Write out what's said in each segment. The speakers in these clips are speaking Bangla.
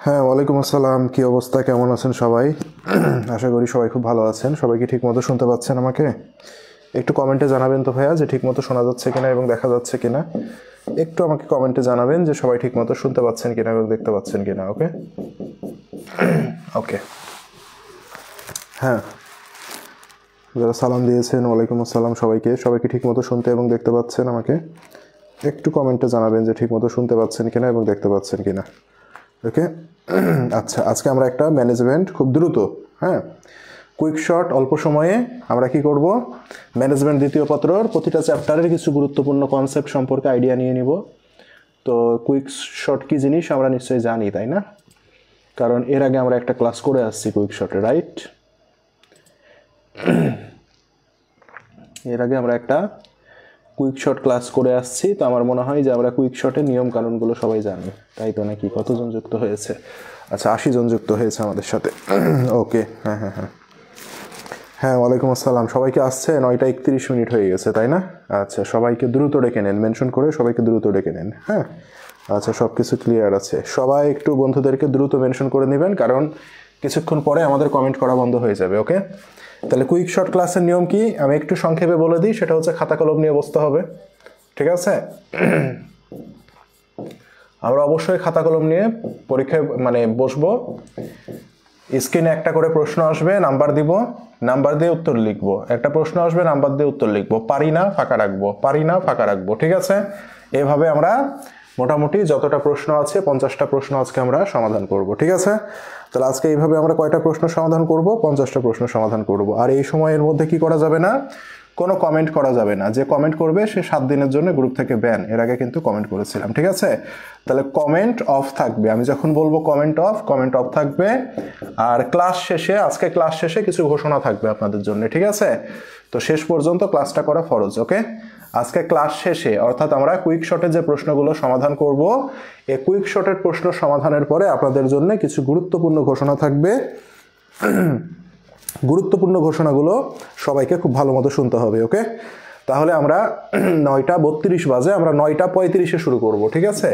হ্যাঁ, ওয়ালাইকুম আসসালাম। কি অবস্থা, কেমন আছেন সবাই? আশা করি সবাই খুব ভালো আছেন। সবাই কি ঠিকমতো শুনতে পাচ্ছেন আমাকে? একটু কমেন্টে জানাবেন তো ভাইয়া যে ঠিকমতো শোনা যাচ্ছে কিনা এবং দেখা যাচ্ছে কিনা। একটু আমাকে কমেন্টে জানাবেন যে সবাই ঠিকমতো শুনতে পাচ্ছেন কিনা এবং দেখতে পাচ্ছেন কিনা। ওকে ওকে হ্যাঁ, যারা সালাম দিয়েছেন ওয়ালাইকুম আসসালাম সবাইকে ঠিকমতো শুনতে এবং দেখতে পাচ্ছেন আমাকে? একটু কমেন্টে জানাবেন যে ঠিকমতো শুনতে পাচ্ছেন কিনা এবং দেখতে পাচ্ছেন কিনা। ওকে আচ্ছা, আজকে আমরা একটা ম্যানেজমেন্ট খুব দ্রুত, কুইক শর্ট, অল্প সময়ে আমরা কি করব, ম্যানেজমেন্ট দ্বিতীয় পত্রর প্রতিটা চ্যাপ্টারের কিছু গুরুত্বপূর্ণ কনসেপ্ট সম্পর্কে আইডিয়া নিয়ে নিব। তো কুইক শর্ট কি জিনিস আমরা নিশ্চয়ই জানি, তাই না? কারণ এর আগে আমরা একটা ক্লাস করে আসছি কুইক শর্টে, রাইট? এর আগে আমরা একটা কুইক শর্ট ক্লাস করে আসছি। তো আমার মনে হয় যে আমরা কুইক শর্টের নিয়ম কানুনগুলো সবাই জানি, তাই তো নাকি? কতজন যুক্ত হয়েছে? আচ্ছা, 80 জন যুক্ত হয়েছে আমাদের সাথে। ওকে হ্যাঁ, ওয়ালাইকুম আসসালাম। সবাইকে আসছে? 9:31 হয়ে গেছে, তাই না? আচ্ছা, সবাইকে দ্রুত ডেকে নেন, মেনশন করে সবাইকে দ্রুত ডেকে নেন। হ্যাঁ, আচ্ছা, সব কিছু ক্লিয়ার আছে। সবাই একটু বন্ধুদেরকে দ্রুত মেনশন করে নেবেন, কারণ কিছুক্ষণ পরে আমাদের কমেন্ট করা বন্ধ হয়ে যাবে। ওকে, তাহলে কুইক শর্ট ক্লাসের নিয়ম কি আমি একটু সংক্ষেপে বলে দিই। সেটা হচ্ছে খাতা কলম নিয়ে বসতে হবে, ঠিক আছে? আমরা অবশ্যই খাতা কলম নিয়ে পরীক্ষায় বসবো। স্ক্রিনে একটা করে প্রশ্ন আসবে, নাম্বার দিব, নাম্বার দিয়ে উত্তর লিখবো। একটা প্রশ্ন আসবে, নাম্বার দিয়ে উত্তর লিখবো। পারি না ফাঁকা রাখবো, পারি না ফাঁকা রাখবো, ঠিক আছে? এভাবে আমরা মোটামুটি যতটা প্রশ্ন আছে 50টা প্রশ্ন আজকে আমরা সমাধান করব, ঠিক আছে? তাহলে আজকে এইভাবে আমরা কয়টা প্রশ্ন সমাধান করব? 50টা প্রশ্ন সমাধান করব। আর এই সময়ের মধ্যে কি করা যাবে না? কোনো কমেন্ট করা যাবে না। যে কমেন্ট করবে সে 7 দিনের জন্য গ্রুপ থেকে ব্যান। এর আগে কিন্তু কমেন্ট করেছিলাম, ঠিক আছে? তাহলে কমেন্ট অফ থাকবে। আমি যখন বলবো কমেন্ট অফ থাকবে। আর আজকে ক্লাস শেষে কিছু ঘোষণা থাকবে আপনাদের জন্য, ঠিক আছে? তো শেষ পর্যন্ত ক্লাসটা করা ফরজ। ওকে, আজকে ক্লাস শেষে, অর্থাৎ আমরা কুইক শর্টের যে প্রশ্নগুলো সমাধান করব, এই কুইক শর্টের প্রশ্ন সমাধানের পরে আপনাদের জন্য কিছু গুরুত্বপূর্ণ ঘোষণা থাকবে। গুরুত্বপূর্ণ ঘোষণাগুলো সবাইকে খুব ভালো মতো শুনতে হবে। ওকে, তাহলে আমরা 9:32 বাজে, আমরা 9:35 শুরু করব, ঠিক আছে?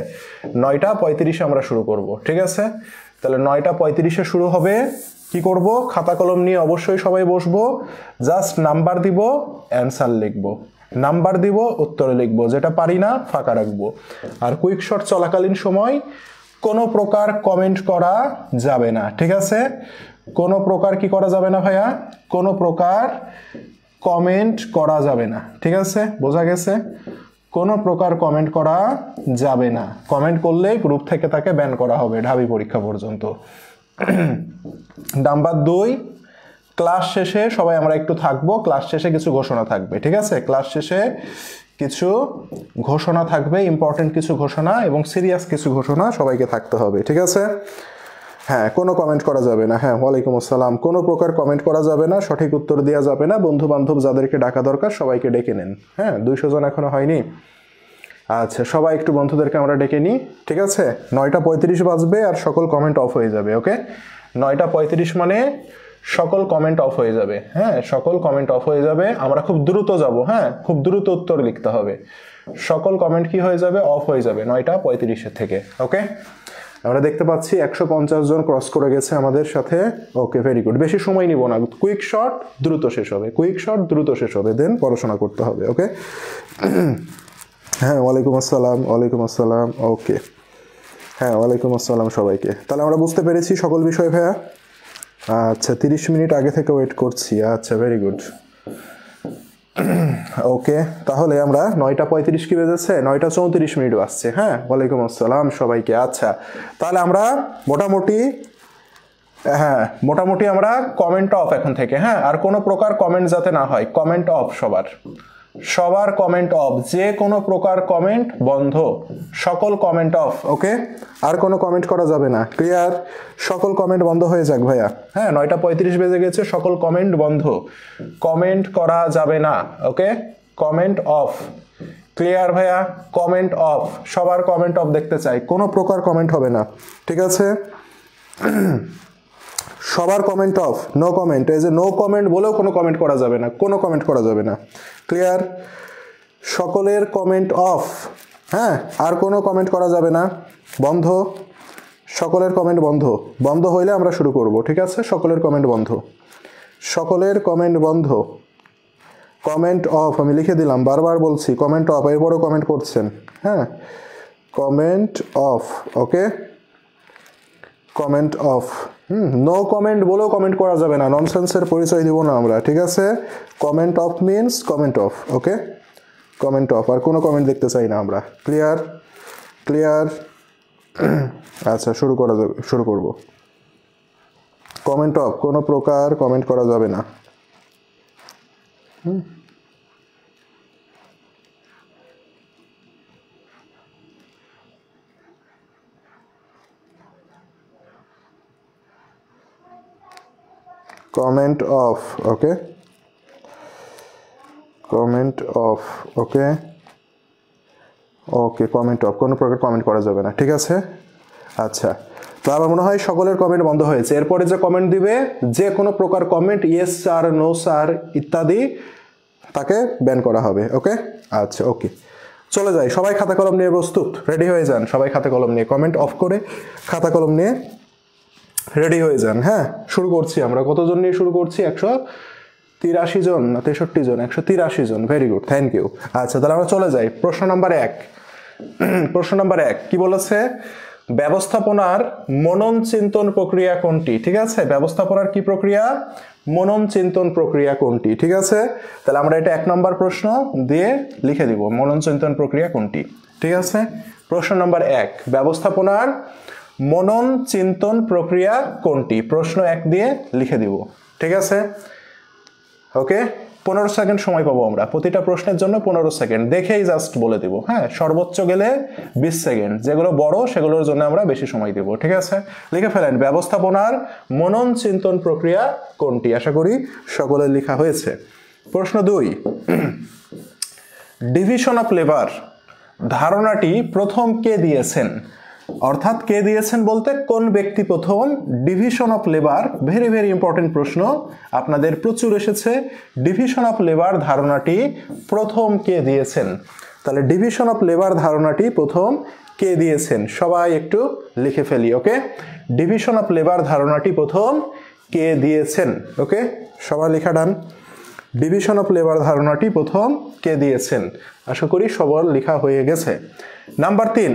9:35 আমরা শুরু করব, ঠিক আছে? তাহলে 9:35 শুরু হবে। কি করব? খাতা কলম নিয়ে অবশ্যই সবাই বসবো। জাস্ট নাম্বার দিব, অ্যান্সার লিখবো। নাম্বার দিব, উত্তরে লিখবো। যেটা পারি না ফাঁকা রাখবো। আর কুইক শর্ট চলাকালীন সময় কোনো প্রকার কমেন্ট করা যাবে না, ঠিক আছে? কোনো প্রকার কি করা যাবে না ভাইয়া? কোনো প্রকার কমেন্ট করা যাবে না, ঠিক আছে? বোঝা গেছে? কোনো প্রকার কমেন্ট করা যাবে না। কমেন্ট করলে গ্রুপ থেকে তাকে ব্যান করা হবে ঢাবি পরীক্ষা পর্যন্ত। নাম্বার 2, ক্লাস শেষে সবাই আমরা একটু থাকবো। ক্লাস শেষে কিছু ঘোষণা থাকবে, ঠিক আছে? ক্লাস শেষে কিছু ঘোষণা থাকবে, ইম্পর্টেন্ট কিছু ঘোষণা এবং সিরিয়াস কিছু ঘোষণা সবাইকে থাকতে হবে, ঠিক আছে? হ্যাঁ, কোনো কমেন্ট করা যাবে না। হ্যাঁ, ওয়ালাইকুম আসসালাম। কোনো প্রকার কমেন্ট করা যাবে না, সঠিক উত্তর দেওয়া যাবে না। বন্ধু বান্ধব যাদেরকে ডাকা দরকার সবাইকে ডেকে নেন। হ্যাঁ, 200 জন এখনো হয়নি। আচ্ছা, সবাই একটু বন্ধুদেরকে আমরা ডেকে নিই, ঠিক আছে? 9:35 বাজবে আর সকল কমেন্ট অফ হয়ে যাবে। ওকে, 9:35 মানে সকল কমেন্ট অফ হয়ে যাবে। হ্যাঁ, সকল কমেন্ট অফ হয়ে যাবে। আমরা খুব দ্রুত যাব। হ্যাঁ, খুব দ্রুত উত্তর লিখতে হবে। সকল কমেন্ট কি হয়ে যাবে? অফ হয়ে যাবে 9:35 থেকে। ওকে, আমরা দেখতে পাচ্ছি 150 জন ক্রস করে গেছে আমাদের সাথে। ওকে, ভেরি গুড। বেশি সময় নিব না। কুইক শর্ট দ্রুত শেষ হবে, কুইক শর্ট দ্রুত শেষ হবে, দেন পড়াশোনা করতে হবে। ওকে, হ্যাঁ, ওয়ালাইকুম আসসালাম। ওয়ালাইকুম আসসালাম। ওকে, হ্যাঁ, ওয়ালাইকুম আসসালাম সবাইকে। তাহলে আমরা বুঝতে পেরেছি সকল বিষয় ভাইয়া। আচ্ছা, 30 মিনিট আগে থেকে ওয়েট করছি। আচ্ছা, ভেরি গুড। ওকে, তাহলে আমরা 9:35 কি বেজেছে, 9:34 আসছে। হ্যাঁ, ওয়ালাইকুম আসসালাম সবাইকে। আচ্ছা, তাহলে আমরা মোটামুটি আমরা কমেন্ট অফ এখন থেকে। হ্যাঁ, আর কোনো প্রকার কমেন্ট যাতে না হয়, কমেন্ট অফ সবার কমেন্ট অফ, যে কোনো প্রকার কমেন্ট বন্ধ, সকল কমেন্ট অফ। ওকে, আর কোনো কমেন্ট করা যাবে না। ক্লিয়ার? সকল কমেন্ট বন্ধ হয়ে যাক ভাইয়া। হ্যাঁ, 9:35 বেজে গেছে, সকল কমেন্ট বন্ধ, কমেন্ট করা যাবে না। ওকে, কমেন্ট অফ। ক্লিয়ার ভাইয়া? কমেন্ট অফ, সবার কমেন্ট অফ দেখতে চাই, কোনো প্রকার কমেন্ট হবে না। ঠিক আছে, সবার কমেন্ট অফ, নো কমেন্ট। এই যে নো কমেন্ট বলেও কোনো কমেন্ট করা যাবে না, কোনো কমেন্ট করা যাবে না। ক্লিয়ার? সকলের কমেন্ট অফ। হ্যাঁ, আর কোনো কমেন্ট করা যাবে না, বন্ধ, সকলের কমেন্ট বন্ধ। বন্ধ হইলে আমরা শুরু করব। ঠিক আছে, সকলের কমেন্ট বন্ধ, সকলের কমেন্ট বন্ধ, কমেন্ট অফ। আমি লিখে দিলাম, বারবার বলছি কমেন্ট অফ, এরপরও কমেন্ট করছেন। হ্যাঁ, comment off. Okay, comment off. No comment বলেও কমেন্ট করা যাবে না, ননসেন্সের পরিচয় দিব না আমরা। ঠিক আছে, comment off means comment off. Okay, comment off, আর কোনো কমেন্ট দেখতে চাই না আমরা। ক্লিয়ার? ক্লিয়ার? আচ্ছা, শুরু করব। কমেন্ট অফ, কোনো প্রকার কমেন্ট করা যাবে না। Comment off. Okay, comment off. Okay, okay, comment of, কোনো প্রকার কমেন্ট করা যাবে না। ঠিক আছে, আচ্ছা, তো আমার মনে হয় সকলের কমেন্ট বন্ধ হয়েছে। এরপরে যে কমেন্ট দিবে, যে কোনো প্রকার comment, yes sir, no sir ইত্যাদি, তাকে ব্যান করা হবে। ওকে, আচ্ছা, ওকে, চলে যাই। সবাই খাতা কলম নিয়ে প্রস্তুত, রেডি হয়ে যান। সবাই খাতা কলম নিয়ে, কমেন্ট অফ করে খাতা কলম নিয়ে রেডি হয়ে যান। হ্যাঁ, শুরু করছি আমরা। কতজন নিয়ে শুরু করছি? 183 জন না 63 জন? 183 জন। Very good, thank you. আচ্ছা, তাহলে আমরা চলে যাই। প্রশ্ন নাম্বার 1। প্রশ্ন নাম্বার 1 কি বলেছে? ব্যবস্থাপনার মনন চিন্তন প্রক্রিয়া কোনটি? ঠিক আছে, ব্যবস্থাপনার কি প্রক্রিয়া? মনন চিন্তন প্রক্রিয়া কোনটি? ঠিক আছে, তাহলে আমরা এটা 1 নম্বর প্রশ্ন দিয়ে লিখে দিব, মনন চিন্তন প্রক্রিয়া কোনটি। ঠিক আছে, প্রশ্ন নাম্বার 1, ব্যবস্থাপনার মনন চিন্তন প্রক্রিয়া কোনটি? প্রশ্ন 1 দিয়ে লিখে দিব। ঠিক আছে, ওকে, 15 সেকেন্ড সময় পাবো আমরা, প্রতিটা প্রশ্নের জন্য 15 সেকেন্ড, দেখেই জাস্ট বলে দিব। হ্যাঁ, সর্বোচ্চ গেলে 20 সেকেন্ড, যেগুলো বড় সেগুলোর জন্য আমরা বেশি সময় দেব। ঠিক আছে, লিখে ফেলেন, ব্যবস্থাপনার মনন চিন্তন প্রক্রিয়া কোনটি? আশা করি সকলের লেখা হয়েছে। প্রশ্ন 2, ডিভিশন অফ লেবার ধারণাটি প্রথম কে দিয়েছেন? অর্থাৎ কে দিয়েছেন বলতে কোন ব্যক্তি প্রথম division of labour, very very important প্রশ্ন, আপনাদের প্রচুর এসেছে। ডিভিশন অফ লেবার ধারণাটি প্রথম কে দিয়েছেন? তাহলে ডিভিশন অফ লেবার ধারণাটি প্রথম কে দিয়েছেন? সবাই একটু লিখে ফেলি। ওকে, ডিভিশন অফ লেবার ধারণাটি প্রথম কে দিয়েছেন? ওকে, সবার লেখা ডান। ডিভিশন অফ লেবার ধারণাটি প্রথম কে দিয়েছেন? আশা করি সবার লেখা হয়ে গেছে। নাম্বার 3,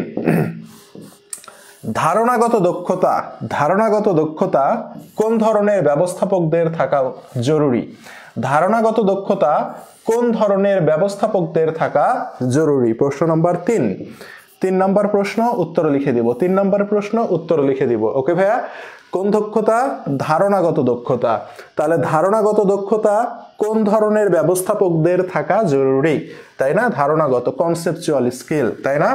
ধারণাগত দক্ষতা। ধারণাগত দক্ষতা কোন ধরনের ব্যবস্থাপকদের থাকা জরুরি? ধারণাগত দক্ষতা কোন ধরনের ব্যবস্থাপকদের থাকা জরুরি? প্রশ্ন নাম্বার 3। 3 নম্বর প্রশ্ন উত্তর লিখে দিব। 3 নম্বর প্রশ্ন উত্তর লিখে দিব। ওকে ভাইয়া, কোন দক্ষতা? ধারণাগত দক্ষতা। তাহলে ধারণাগত দক্ষতা কোন ধরনের ব্যবস্থাপকদের থাকা জরুরি? তাই না, ধারণাগত, কনসেপচুয়াল স্কিল, তাই না?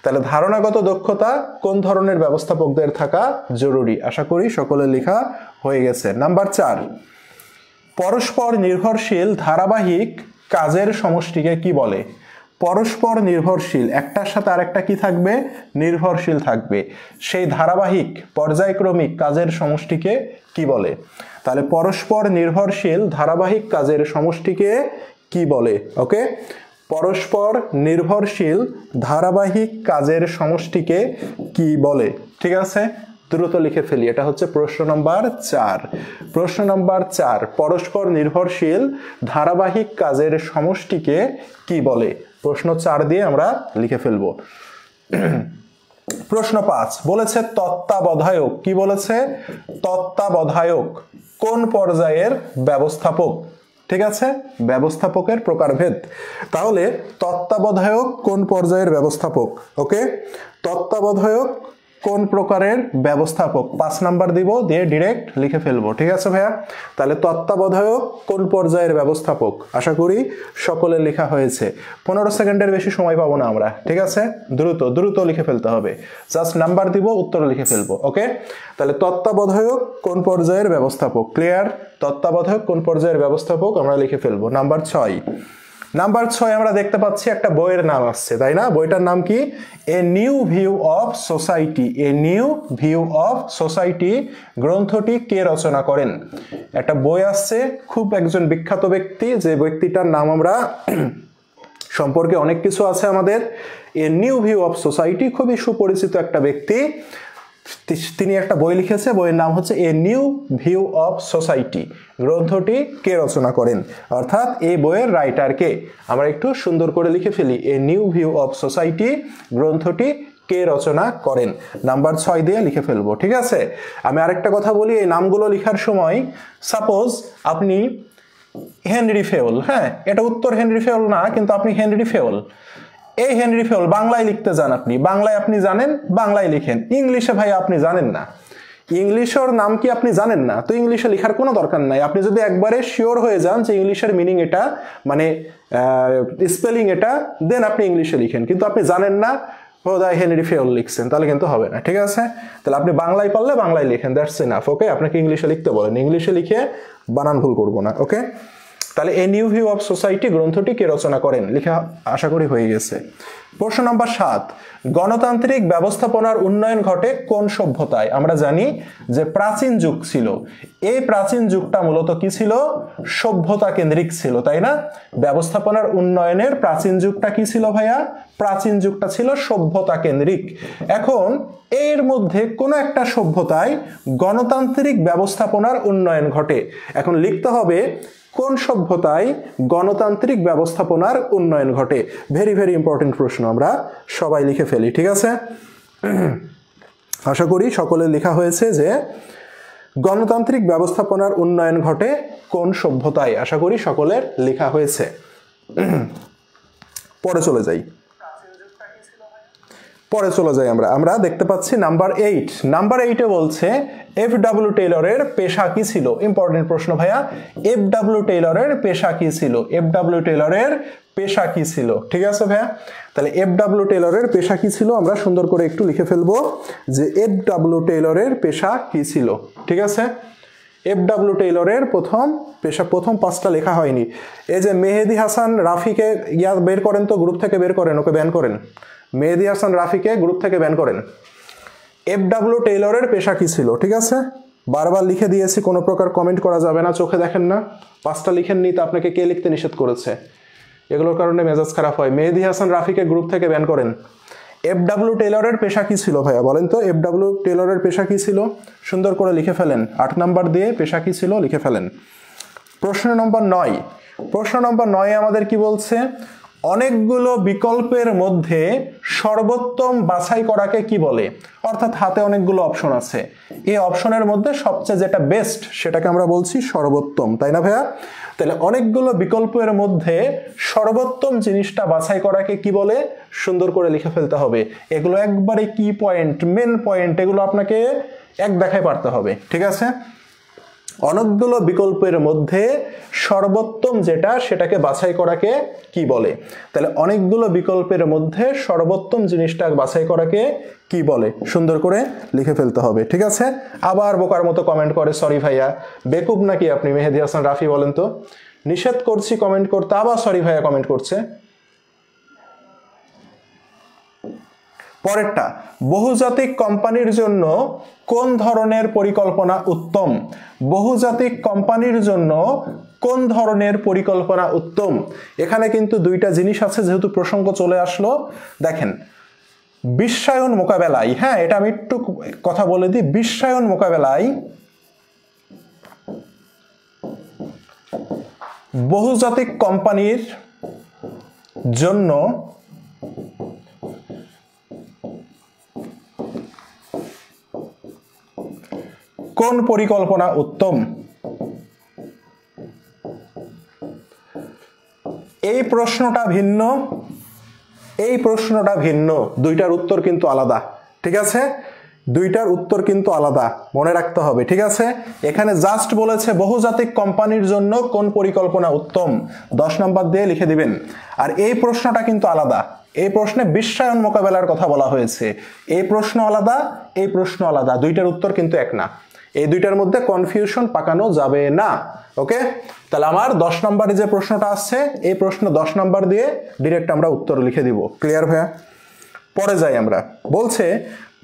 তাহলে ধারণাগত দক্ষতা কোন ধরনের ব্যবস্থাপকদের থাকা জরুরি? আশা করি সকলের লেখা হয়ে গেছে। নাম্বার 4, পরস্পর নির্ভরশীল ধারাবাহিক কাজের সমষ্টিকে কি বলে? পরস্পর নির্ভরশীল, একটার সাথে আরেকটা কি থাকবে? নির্ভরশীল থাকবে। সেই ধারাবাহিক পর্যায়ক্রমিক কাজের সমষ্টিকে কি বলে? তাহলে পরস্পর নির্ভরশীল ধারাবাহিক কাজের সমষ্টিকে কি বলে? ওকে, পরস্পর নির্ভরশীল ধারাবাহিক কাজের সমষ্টিকে কি বলে? ঠিক আছে, দ্রুত লিখে ফেলি। এটা হচ্ছে প্রশ্ন নম্বর 4। প্রশ্ন নম্বর 4, পরস্পর নির্ভরশীল ধারাবাহিক কাজের সমষ্টিকে কি বলে? প্রশ্ন 4 দিয়ে আমরা লিখে ফেলবো। প্রশ্ন 5 বলেছে তত্ত্বাবধায়ক। কি বলেছে? তত্ত্বাবধায়ক কোন পর্যায়ের ব্যবস্থাপক? ঠিক আছে, ব্যবস্থাপকের প্রকারভেদ। তাহলে তত্ত্বাবধায়ক কোন পর্যায়ের ব্যবস্থাপক? ওকে, তত্ত্বাবধায়ক কোন প্রকারের ব্যবস্থাপক 5 নাম্বার দিব, দিয়ে ডিরেক্ট লিখে ফেলবো। ঠিক আছে ভাইয়া, তাহলে তত্ত্বাবধায়ক কোন পর্যায়ের ব্যবস্থাপক, আশা করি সকলের লেখা হয়েছে। 15 সেকেন্ডের বেশি সময় পাবো না আমরা। ঠিক আছে, দ্রুত দ্রুত লিখে ফেলতে হবে, জাস্ট নাম্বার দিব, উত্তর লিখে ফেলবো। ওকে, তাহলে তত্ত্বাবধায়ক কোন পর্যায়ের ব্যবস্থাপক, ক্লিয়ার? তত্ত্বাবধায়ক কোন পর্যায়ের ব্যবস্থাপক আমরা লিখে ফেলবো। নাম্বার 6, নাম্বার 6 আমরা দেখতে পাচ্ছি একটা বইয়ের নাম আসছে, তাই না? বইটার নাম কি? A new view of society. A new view of society গ্রন্থটি কে রচনা করেন? একটা বই আসছে, খুব একজন বিখ্যাত ব্যক্তি, যে ব্যক্তিটার নাম আমরা সম্পর্কে অনেক কিছু আছে আমাদের। A new view of society খুবই সুপরিচিত একটা ব্যক্তি, তিনি একটা বই লিখেছে, বইয়ের নাম হচ্ছে a new view of society. গ্রন্থটি কে রচনা করেন, অর্থাৎ এই বইয়ের রাইটার কে? আমরা একটু সুন্দর করে লিখে ফেলি, a new view of society গ্রন্থটি কে রচনা করেন। নাম্বার 6 দিয়ে লিখে ফেলবো। ঠিক আছে, আমি আরেকটা কথা বলি, এই নামগুলো লেখার সময় সাপোজ আপনি হেনরি ফেওল, হ্যাঁ এটা উত্তর হেনরি ফেওল না, কিন্তু আপনি হেনরি ফেওল, এই হেনরি ফেওল বাংলায় লিখতে যান, আপনি বাংলায় আপনি জানেন, বাংলায় লিখেন, ইংলিশে ভাই আপনি জানেন না, ইংলিশের নাম কি আপনি জানেন না, তো ইংলিশে লেখার কোনো দরকার নাই। আপনি যদি একবারে শিওর হয়ে যান যে ইংলিশের মিনিং এটা, মানে স্পেলিং এটা, দেন আপনি ইংলিশে লিখেন, কিন্তু আপনি জানেন না বোধহয় হেনরি ফেওল লিখছেন, তাহলে কিন্তু হবে না। ঠিক আছে, তাহলে আপনি বাংলায় পারলে বাংলায় লিখেন, দ্যাটস এনাফ। ওকে, আপনাকে ইংলিশে লিখতে বলেন, ইংলিশে লিখে বানান ভুল করবো না। ওকে, তাহলে a new view of society গ্রন্থটি কে রচনা করেন লেখা আশা করি হয়ে গেছে। প্রশ্ন নাম্বার 7, গণতান্ত্রিক ব্যবস্থাপনার উন্নয়ন ঘটে কোন সভ্যতায়? আমরা জানি যে প্রাচীন যুগ ছিল, এই প্রাচীন যুগটা মূলত কি ছিল? সভ্যতা কেন্দ্রিক ছিল, তাই না? ব্যবস্থাপনার উন্নয়নের প্রাচীন যুগটা কি ছিল ভাইয়া? প্রাচীন যুগটা ছিল সভ্যতা কেন্দ্রিক। এখন এর মধ্যে কোনো একটা সভ্যতায় গণতান্ত্রিক ব্যবস্থাপনার উন্নয়ন ঘটে। এখন লিখতে হবে কোন সভ্যতায় গণতান্ত্রিক ব্যবস্থাপনার উন্নয়ন ঘটে। ভেরি ভেরি ইম্পর্টেন্ট প্রশ্ন, আমরা সবাই লিখে ফেলি। ঠিক আছে, আশা করি সকলের লেখা হয়েছে যে গণতান্ত্রিক ব্যবস্থাপনার উন্নয়ন ঘটে কোন সভ্যতায়, আশা করি সকলের লেখা হয়েছে। পরে চলে যাই, আমরা দেখতে পাচ্ছি নাম্বার 8। নাম্বার 8-এ বলছে এফ.ডব্লিউ. টেইলরের পেশা কি ছিল? ইম্পর্টেন্ট প্রশ্ন ভাইয়া, এফ.ডব্লিউ. টেইলরের পেশা কি ছিল? এফ.ডব্লিউ. টেইলরের পেশা কি ছিল? ঠিক আছে ভাইয়া, তাহলে এফ.ডব্লিউ. টেইলরের পেশা কি ছিল আমরা সুন্দর করে একটু লিখে ফেলবো যে এফ.ডব্লিউ. টেইলরের পেশা কি ছিল। ঠিক আছে, এফ.ডব্লিউ. টেইলরের প্রথম 5টা লেখা হয়নি। এই যে মেহেদি হাসান রাফিকে বের করেন তো, গ্রুপ থেকে বের করেন, ওকে ব্যান করেন। মেহেদি হাসান রাফিকে গ্রুপ থেকে ব্যান করেন। এফ.ডব্লিউ. টেইলরের পেশা কি ছিল? ঠিক আছে, বারবার লিখে দিয়েছি, কোনো প্রকার কমেন্ট করা যাবে না, চোখে দেখেন না। 5টা লিখেননি তো আপনাকে কে লিখতে নিষেধ করেছে? এগুলোর কারণে মেজাজ খারাপ হয়। মেহেদি হাসান রাফিকে গ্রুপ থেকে ব্যান করেন। এফ.ডব্লিউ. টেইলরের পেশা কি ছিল ভাইয়া বলেন তো? এফ.ডব্লিউ. টেইলরের পেশা কি ছিল? সুন্দর করে লিখে ফেলেন, 8 নাম্বার দিয়ে পেশা কি ছিল লিখে ফেলেন। প্রশ্ন নম্বর 9, প্রশ্ন নম্বর 9 আমাদের কি বলছে? অনেকগুলো বিকল্পের মধ্যে সর্বোত্তম বাছাই করাকে কি বলে? অর্থাৎ হাতে অনেকগুলো অপশন আছে, এই অপশনের মধ্যে সবচেয়ে যেটা বেস্ট সেটাকে আমরা বলছি সর্বোত্তম, তাই না ভাইয়া? তাহলে অনেকগুলো বিকল্পের মধ্যে সর্বোত্তম জিনিসটা বাছাই করাকে কি বলে? সুন্দর করে লিখে ফেলতে হবে। এগুলো একবারে কি পয়েন্ট, মেন পয়েন্ট, এগুলো আপনাকে এক দেখায় পারতে হবে। ঠিক আছে, অনেকগুলো বিকল্পের মধ্যে সর্বোত্তম যেটা সেটাকে বাছাই করাকে কি বলে? তাহলে অনেকগুলো বিকল্পের মধ্যে সর্বোত্তম জিনিসটা বাছাই করাকে কি বলে? সুন্দর করে লিখে ফেলতে হবে। ঠিক আছে, আবার বোকার মতো কমেন্ট করে, সরি ভাইয়া বেকুব নাকি আপনি? মেহেদি হাসান রাফি বলেন তো, নিষেধ করছি কমেন্ট করতে, আবার সরি ভাইয়া কমেন্ট করছে। পরেরটা, বহুজাতিক কোম্পানির জন্য কোন ধরনের পরিকল্পনা উত্তম? বহুজাতিক কোম্পানির জন্য কোন ধরনের পরিকল্পনা উত্তম? এখানে কিন্তু দুইটা জিনিস আছে, যেহেতু প্রসঙ্গ চলে আসলো। দেখেন, বিশ্বায়ন মোকাবেলায়, হ্যাঁ এটা আমি একটু কথা বলে দিই, বিশ্বায়ন মোকাবেলায় বহুজাতিক কোম্পানির জন্য কোন পরিকল্পনা উত্তম? এই প্রশ্নটা ভিন্ন, এই প্রশ্নটা ভিন্ন, দুইটার উত্তর কিন্তু আলাদা। ঠিক আছে, দুইটার উত্তর কিন্তু আলাদা, মনে রাখতে হবে। ঠিক আছে, এখানে জাস্ট বলেছে বহুজাতিক কোম্পানির জন্য কোন পরিকল্পনা উত্তম, 10 নম্বর দিয়ে লিখে দিবেন। আর এই প্রশ্নটা কিন্তু আলাদা, এই প্রশ্নে বিশ্বায়ন মোকাবেলার কথা বলা হয়েছে। এই প্রশ্ন আলাদা, এই প্রশ্ন আলাদা, দুইটার উত্তর কিন্তু এক না। এই দুইটার মধ্যে কনফিউশন পাকানো যাবে না। ওকে, তাহলে আমার 10 নম্বরে যে প্রশ্নটা আসছে, এই প্রশ্ন 10 নম্বর দিয়ে ডিরেক্ট আমরা উত্তর লিখে দিব। ক্লিয়ার ভাইয়া? পরে যাই আমরা। বলছে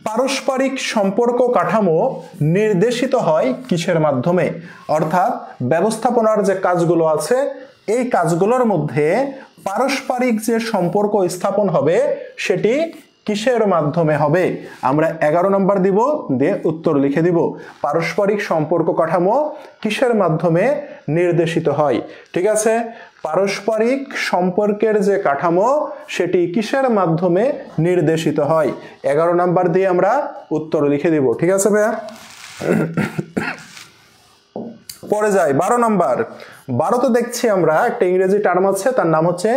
পারস্পরিক সম্পর্ক কাঠামো নির্দেশিত হয় কিসের মাধ্যমে? অর্থাৎ ব্যবস্থাপনার যে কাজগুলো আছে, এই কাজগুলোর মধ্যে পারস্পরিক যে সম্পর্ক স্থাপন হবে সেটি কিসের মাধ্যমে হবে? আমরা 11 নম্বর দিব, দিয়ে উত্তর লিখে দিব। পারস্পরিক সম্পর্ক কাঠামো কিসের মাধ্যমে নির্দেশিত হয়? ঠিক আছে, পারস্পরিক সম্পর্কের যে কাঠামো সেটি কিসের মাধ্যমে নির্দেশিত হয়? 11 নম্বর দিয়ে আমরা উত্তর লিখে দিব। ঠিক আছে ভাইয়া? পরে যাই 12 নম্বর। 12তে দেখছি আমরা একটা ইংরেজি টার্ম আছে, তার নাম হচ্ছে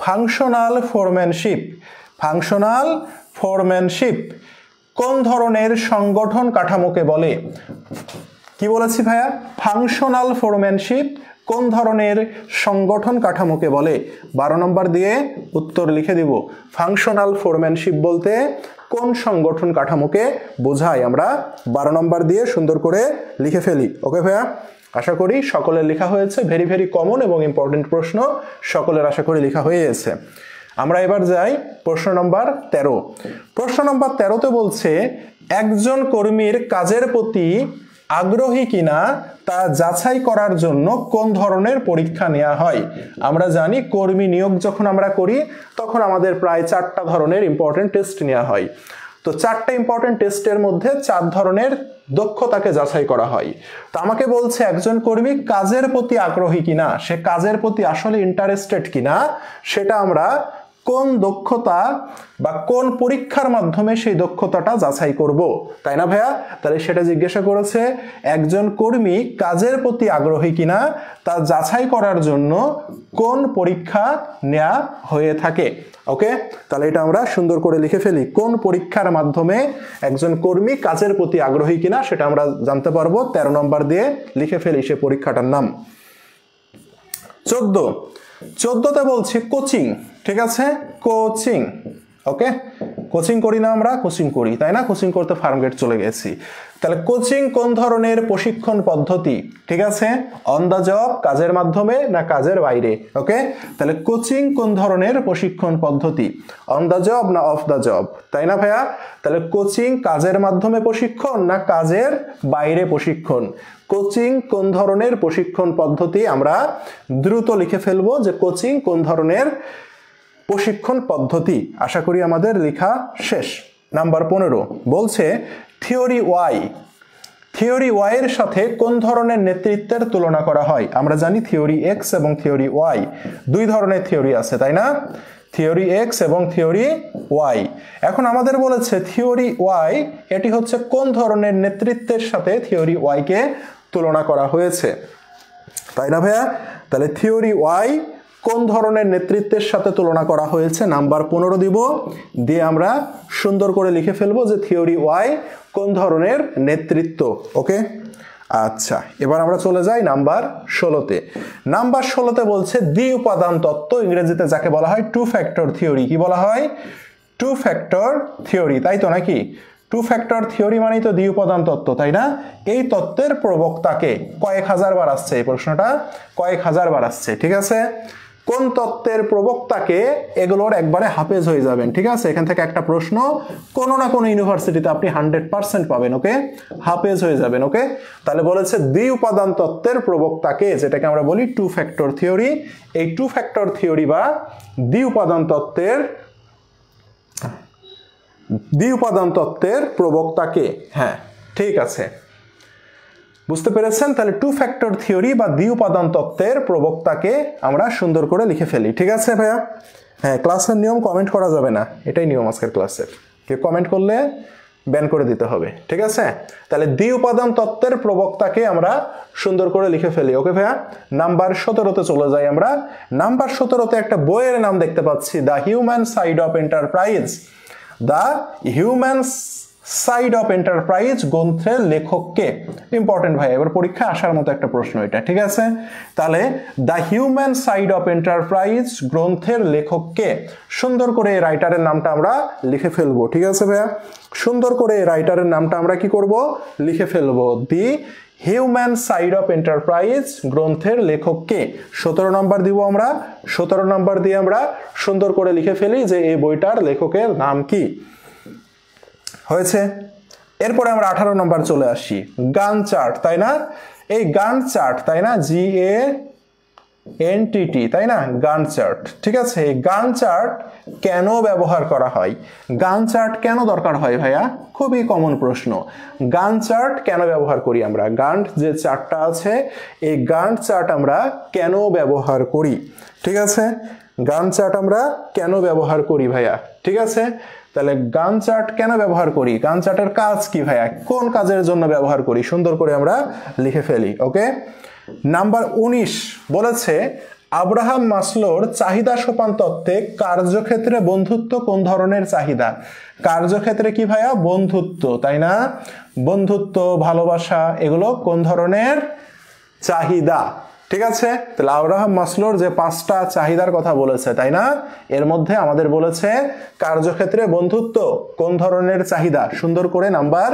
ফাংশনাল ফোরম্যানশিপ। ফাংশনাল ফোরম্যানশিপ কোন ধরনের সংগঠন কাঠামোকে বলে? কি বলেছি ভাইয়া? ফাংশনাল ফোরম্যানশিপ কোন ধরনের সংগঠন কাঠামোকে বলে? 12 নম্বর দিয়ে উত্তর লিখে দিব। ফাংশনাল ফোরম্যানশিপ বলতে কোন সংগঠন কাঠামোকে বোঝায়? আমরা 12 নম্বর দিয়ে সুন্দর করে লিখে ফেলি। ওকে ভাইয়া, আশা করি সকলের লেখা হয়েছে। ভেরি ভেরি কমন এবং ইম্পর্টেন্ট প্রশ্ন, সকলের আশা করি লেখা হয়ে গেছে। আমরা এবার যাই প্রশ্ন নম্বর 13। প্রশ্ন নম্বর 13তে বলছে একজন কর্মীর কাজের প্রতি আগ্রহী কিনা তা যাচাই করার জন্য কোন ধরনের পরীক্ষা নেওয়া হয়? আমরা জানি কর্মী নিয়োগ যখন আমরা করি তখন আমাদের প্রায় 4টা ধরনের ইম্পর্টেন্ট টেস্ট নেওয়া হয়। তো 4টা ইম্পর্টেন্ট টেস্টের মধ্যে 4 ধরনের দক্ষতাকে যাচাই করা হয়। তো আমাকে বলছে একজন কর্মী কাজের প্রতি আগ্রহী কিনা, সে কাজের প্রতি আসলে ইন্টারেস্টেড কিনা, সেটা আমরা কোন দক্ষতা বা কোন পরীক্ষার মাধ্যমে সেই দক্ষতাটা যাচাই করব, তাই না ভাইয়া? তাহলে সেটা জিজ্ঞাসা করেছে একজন কর্মী কাজের প্রতি আগ্রহী কিনা তা যাচাই করার জন্য কোন পরীক্ষা নেওয়া হয়ে থাকে। ওকে, তাহলে এটা আমরা সুন্দর করে লিখে ফেলি। কোন পরীক্ষার মাধ্যমে একজন কর্মী কাজের প্রতি আগ্রহী কিনা সেটা আমরা জানতে পারবো। 13 নম্বর দিয়ে লিখে ফেলি সে পরীক্ষাটার নাম। 14তে বলছি কোচিং। ঠিক আছে, কোচিং। ওকে, কোচিং করি না আমরা? কোচিং করি, তাই না? কোচিং করতে ফার্মগেট চলে গেছি। তাহলে কোচিং কোন ধরনের প্রশিক্ষণ পদ্ধতি? ঠিক আছে, অন দ্য জব, কাজের মাধ্যমে না কাজের বাইরে? ওকে, তাহলে কোচিং কোন ধরনের প্রশিক্ষণ পদ্ধতি? অন দ্য জব না অফ দ্য জব, তাই না ভাইয়া? তাহলে কোচিং কাজের মাধ্যমে প্রশিক্ষণ না কাজের বাইরে প্রশিক্ষণ? কোচিং কোন ধরনের প্রশিক্ষণ পদ্ধতি? আমরা দ্রুত লিখে ফেলবো যে কোচিং কোন ধরনের প্রশিক্ষণ পদ্ধতি। আশা করি আমাদের লেখা শেষ। নাম্বার 15 বলছে থিওরি ওয়াই। থিওরি ওয়াই এর সাথে কোন ধরনের নেতৃত্বের তুলনা করা হয়? আমরা জানি থিওরি এক্স এবং থিওরি ওয়াই, দুই ধরনের থিওরি আছে, তাই না? থিওরি এক্স এবং থিওরি ওয়াই। এখন আমাদের বলেছে থিওরি ওয়াই, এটি হচ্ছে কোন ধরনের নেতৃত্বের সাথে থিওরি ওয়াই কে তুলনা করা হয়েছে, তাই না ভাইয়া? তাহলে থিওরি ওয়াই কোন ধরনের নেতৃত্বের সাথে তুলনা করা হয়েছে? নাম্বার 15 দিব, দিয়ে আমরা সুন্দর করে লিখে ফেলবো যে থিওরি ওয়াই কোন ধরনের নেতৃত্ব। ওকে, আচ্ছা, এবার আমরা চলে যাই নাম্বার 16তে। নাম্বার 16তে বলছে দ্বি উপাদান তত্ত্ব, ইংরেজিতে যাকে বলা হয় টু ফ্যাক্টর থিওরি। কি বলা হয়? টু ফ্যাক্টর থিওরি, তাই তো নাকি? টু ফ্যাক্টর থিওরি মানেই তো দ্বি উপাদান তত্ত্ব, তাই না? এই তত্ত্বের প্রবক্তাকে? কয়েক হাজার বার আসছে এই প্রশ্নটা, কয়েক হাজার বার আসছে। ঠিক আছে, কোন তত্ত্বের প্রবক্তাকে? এগুলোর একবারে হাফেজ হয়ে যাবেন। ঠিক আছে, এখান থেকে একটা প্রশ্ন কোনো না কোনো ইউনিভার্সিটিতে আপনি 100% পাবেন। ওকে, হাফেজ হয়ে যাবেন। ওকে, তাহলে বলেছে দ্বি উপাদান তত্ত্বের প্রবক্তাকে, যেটাকে আমরা বলি টু ফ্যাক্টর থিওরি। এই টু ফ্যাক্টর থিওরি বা দ্বি উপাদান তত্ত্বের প্রবক্তাকে? হ্যাঁ, ঠিক আছে, বুঝতে পেরেছেন? তাহলে টু ফ্যাক্টর থিওরি বা দ্বি উপাদান তত্ত্বের প্রবক্তাকে আমরা সুন্দর করে লিখে ফেলি। ঠিক আছে ভাইয়া? হ্যাঁ, ক্লাসের নিয়ম কমেন্ট করা যাবে না, এটাই নিয়ম আজকের ক্লাসের। কেউ কমেন্ট করলে ব্যান করে দিতে হবে, ঠিক আছে? তাহলে দ্বি উপাদান তত্ত্বের প্রবক্তাকে আমরা সুন্দর করে লিখে ফেলি। ওকে ভাইয়া, নাম্বার 17তে চলে যাই আমরা। নাম্বার 17তে একটা বইয়ের নাম দেখতে পাচ্ছি, the human side of enterprise. The human side of enterprise গ্রন্থের লেখককে। ইম্পর্টেন্ট ভাই, এবার পরীক্ষা আসার মতো একটা প্রশ্ন এটা, ঠিক আছে? তাহলে the human side of enterprise গ্রন্থের লেখককে, সুন্দর করে রাইটারের নামটা আমরা লিখে ফেলবো, ঠিক আছে ভাইয়া? সুন্দর করে রাইটারের নামটা আমরা কি করব, লিখে ফেলবো। দি হিউম্যান সাইড অফ এন্টারপ্রাইজ গ্রন্থের লেখককে 17 নম্বর দিব আমরা। 17 নম্বর দিয়ে আমরা সুন্দর করে লিখে ফেলি যে এই বইটার লেখকের নাম কি। হয়েছে। এরপরে আমরা 18 নম্বর চলে আসি, গান চার্ট, তাই না? এই গান চার্ট, তাই না? GANTT, তাই না? গান চার্ট, ঠিক আছে? এই গান চার্ট কেন ব্যবহার করা হয়? গান চার্ট কেন দরকার হয় ভাইয়া? খুবই কমন প্রশ্ন। গান চার্ট কেন ব্যবহার করি আমরা? গান্ট যে চার্টটা আছে, এই গান্ট চার্ট আমরা কেন ব্যবহার করি? ঠিক আছে, গান চার্ট আমরা কেন ব্যবহার করি ভাইয়া? ঠিক আছে, তাহলে গান চার্ট কেন ব্যবহার করি? গান চার্টের কাজ কি ভাইয়া? কোন কাজের জন্য ব্যবহার করি? সুন্দর করে আমরা লিখে ফেলি। ওকে, নাম্বার 19 বলেছে, আব্রাহাম মাসলোর চাহিদা সোপান তত্ত্বে কার্যক্ষেত্রে বন্ধুত্ব কোন ধরনের চাহিদা? কার্যক্ষেত্রে কি ভাইয়া? বন্ধুত্ব, তাই না? বন্ধুত্ব, ভালোবাসা, এগুলো কোন ধরনের চাহিদা? ঠিক আছে, তাহলে আব্রাহাম মাসলোর যে 5টা চাহিদার কথা বলেছে, তাই না? এর মধ্যে আমাদের বলেছে কার্যক্ষেত্রে বন্ধুত্ব কোন ধরনের চাহিদা। সুন্দর করে নাম্বার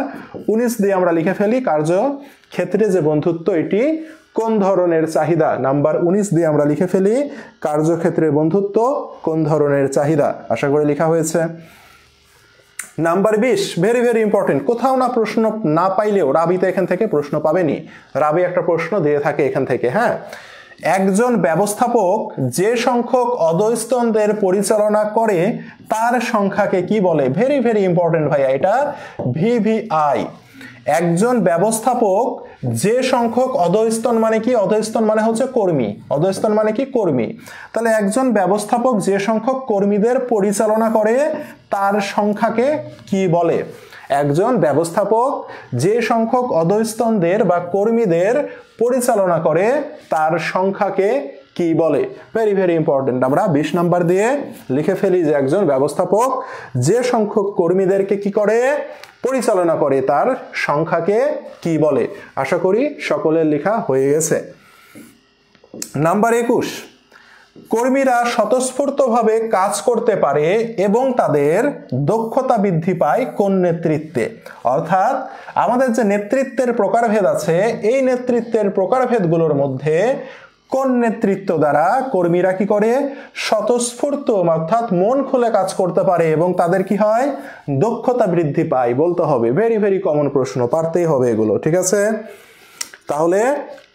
19 দিয়ে আমরা লিখে ফেলি, কার্যক্ষেত্রে যে বন্ধুত্ব এটি কোন ধরনের চাহিদা। নাম্বার 19 দিয়ে আমরা লিখে ফেলি, কার্যক্ষেত্রে বন্ধুত্ব কোন ধরনের চাহিদা। আশা করি লেখা হয়েছে। Number 20 very very important. কোথাও না প্রশ্ন না পাইলেও রাবিতে এখান থেকে প্রশ্ন পাবেনি। রাবি একটা প্রশ্ন দিয়ে থাকে এখান থেকে। হ্যাঁ, একজন ব্যবস্থাপক যে সংখ্যক অধস্তনদের পরিচালনা করে তার সংখ্যাকে কি বলে? ভেরি ভেরি ইম্পর্টেন্ট ভাইয়া, এটা VVI। একজন ব্যবস্থাপক যে সংখ্যক অধস্তন মানে কি? অধস্তন মানে হচ্ছে কর্মী। অধস্তন মানে কি? কর্মী। তাহলে একজন ব্যবস্থাপক যে সংখ্যক কর্মীদের পরিচালনা করে তার সংখ্যাকে কি বলে? একজন ব্যবস্থাপক যে সংখ্যক অধস্তনদের বা কর্মীদের পরিচালনা করে তার সংখ্যাকে কি বলে? Very very important. আমরা 20 নাম্বার দিয়ে লিখে ফেলি যে একজন ব্যবস্থাপক যে সংখ্যক কর্মীদেরকে কি করে? পরিচালনা করে তার সংখ্যাকে কি বলে। আশা করি সকলের লেখা হয়ে গেছে। নাম্বার 21, কর্মীরা স্বতঃস্ফূর্তভাবে কাজ করতে পারে এবং তাদের দক্ষতা বৃদ্ধি পায় কোন নেতৃত্বে? অর্থাৎ আমাদের যে নেতৃত্বের প্রকারভেদ আছে, এই নেতৃত্বের প্রকারভেদগুলোর মধ্যে কোন নেতৃত্ব দ্বারা কর্মীরা কি করে? স্বতঃস্ফূর্ত অর্থাৎ মন খুলে কাজ করতে পারে এবং তাদের কি হয়? দক্ষতা বৃদ্ধি পায় বলতে হবে। ভেরি ভেরি কমন প্রশ্ন, পারতেই হবে এগুলো। ঠিক আছে, তাহলে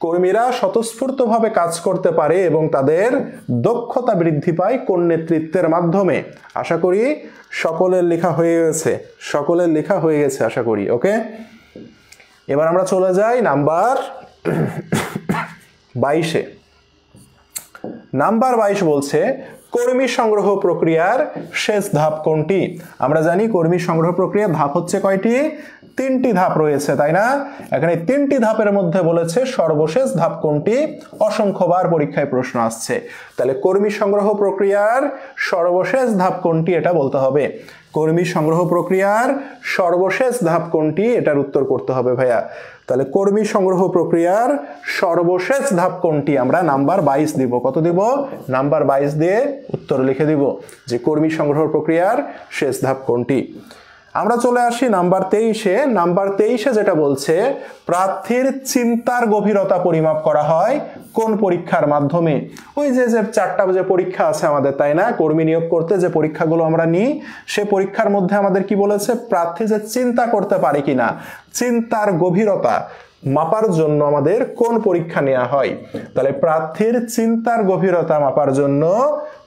কর্মীরা স্বতঃস্ফূর্তভাবে কাজ করতে পারে এবং তাদের দক্ষতা বৃদ্ধি পায় কোন নেতৃত্বের মাধ্যমে? আশা করি সকলের লেখা হয়ে গেছে। সকলের লেখা হয়ে গেছে আশা করি। ওকে, এবার আমরা চলে যাই নাম্বার 22-এ। নাম্বার 22 বলছে, কর্মী সংগ্রহ প্রক্রিয়ার শেষ ধাপ কোনটি? আমরা জানি কর্মী সংগ্রহ প্রক্রিয়ার ধাপ হচ্ছে কয়টি? 3টি ধাপ রয়েছে, তাই না? এখানে 3টি ধাপের মধ্যে বলেছে সর্বশেষ ধাপ কোনটি? অসংখ্যবার পরীক্ষায় প্রশ্ন আসছে। তাহলে কর্মী সংগ্রহ প্রক্রিয়ার সর্বশেষ ধাপ কোনটি এটা বলতে হবে। কর্মী সংগ্রহ প্রক্রিয়ার সর্বশেষ ধাপ কোনটি? এটার উত্তর করতে হবে ভাইয়া। তাহলে কর্মী সংগ্রহ প্রক্রিয়ার সর্বশেষ ধাপ কোনটি? আমরা নাম্বার 22 দিব। কত দিব? নাম্বার 22 দিয়ে উত্তর লিখে দিব যে কর্মী সংগ্রহ প্রক্রিয়ার শেষ ধাপ কোনটি। আমরা চলে আসি নাম্বার 23-এ। নাম্বার 23-এ যেটা বলছে, প্রার্থীর চিন্তার গভীরতা পরিমাপ করা হয় কোন পরীক্ষার মাধ্যমে? ওই যে 4টা যে পরীক্ষা আছে আমাদের, তাই না? কর্মী নিয়োগ করতে যে পরীক্ষাগুলো আমরা নিই, সে পরীক্ষার মধ্যে আমাদের কি বলেছে? প্রার্থী যে চিন্তা করতে পারে কিনা, চিন্তার গভীরতা মাপার জন্য আমাদের কোন পরীক্ষা নেওয়া হয়? তাহলে প্রার্থীর চিন্তার গভীরতা মাপার জন্য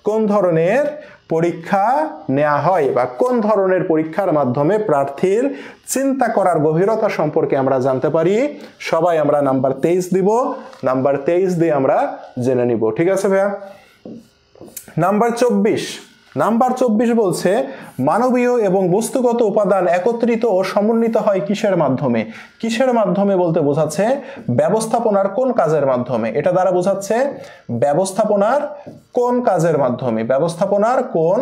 কোন ধরনের পরীক্ষা নেওয়া হয় বা কোন ধরনের পরীক্ষার মাধ্যমে প্রার্থীর চিন্তা করার গভীরতা সম্পর্কে আমরা জানতে পারি? সবাই আমরা নাম্বার 23 দিব। নাম্বার 23 দিয়ে আমরা জেনে নিব। ঠিক আছে ভাইয়া। নাম্বার 24, নাম্বার 24 বলছে মানবীয় এবং বস্তুগত উপাদান একত্রিত ও সমন্বিত হয় কিসের মাধ্যমে? কিসের মাধ্যমে বলতে বোঝাচ্ছে ব্যবস্থাপনার কোন কাজের মাধ্যমে। এটা দ্বারা বোঝাচ্ছে ব্যবস্থাপনার কোন কাজের মাধ্যমে, ব্যবস্থাপনার কোন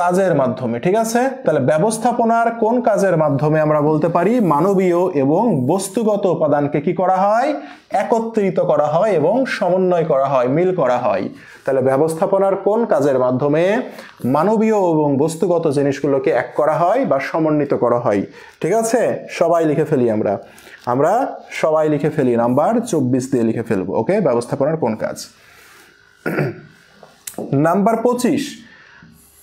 কাজের মাধ্যমে। ঠিক আছে, তাহলে ব্যবস্থাপনার কোন কাজের মাধ্যমে আমরা বলতে পারি মানবীয় এবং বস্তুগত উপাদানকে কি করা হয়? একত্রিত করা হয় এবং সমন্বয় করা হয়, মিল করা হয়। তাহলে ব্যবস্থাপনার কোন কাজের মাধ্যমে মানবীয় এবং বস্তুগত জিনিসগুলোকে এক করা হয় বা সমন্বিত করা হয়। ঠিক আছে, সবাই লিখে ফেলি আমরা সবাই লিখে ফেলি, নাম্বার 24 দিয়ে লিখে ফেলবো। ওকে, ব্যবস্থাপনার কোন কাজ। নাম্বার 25,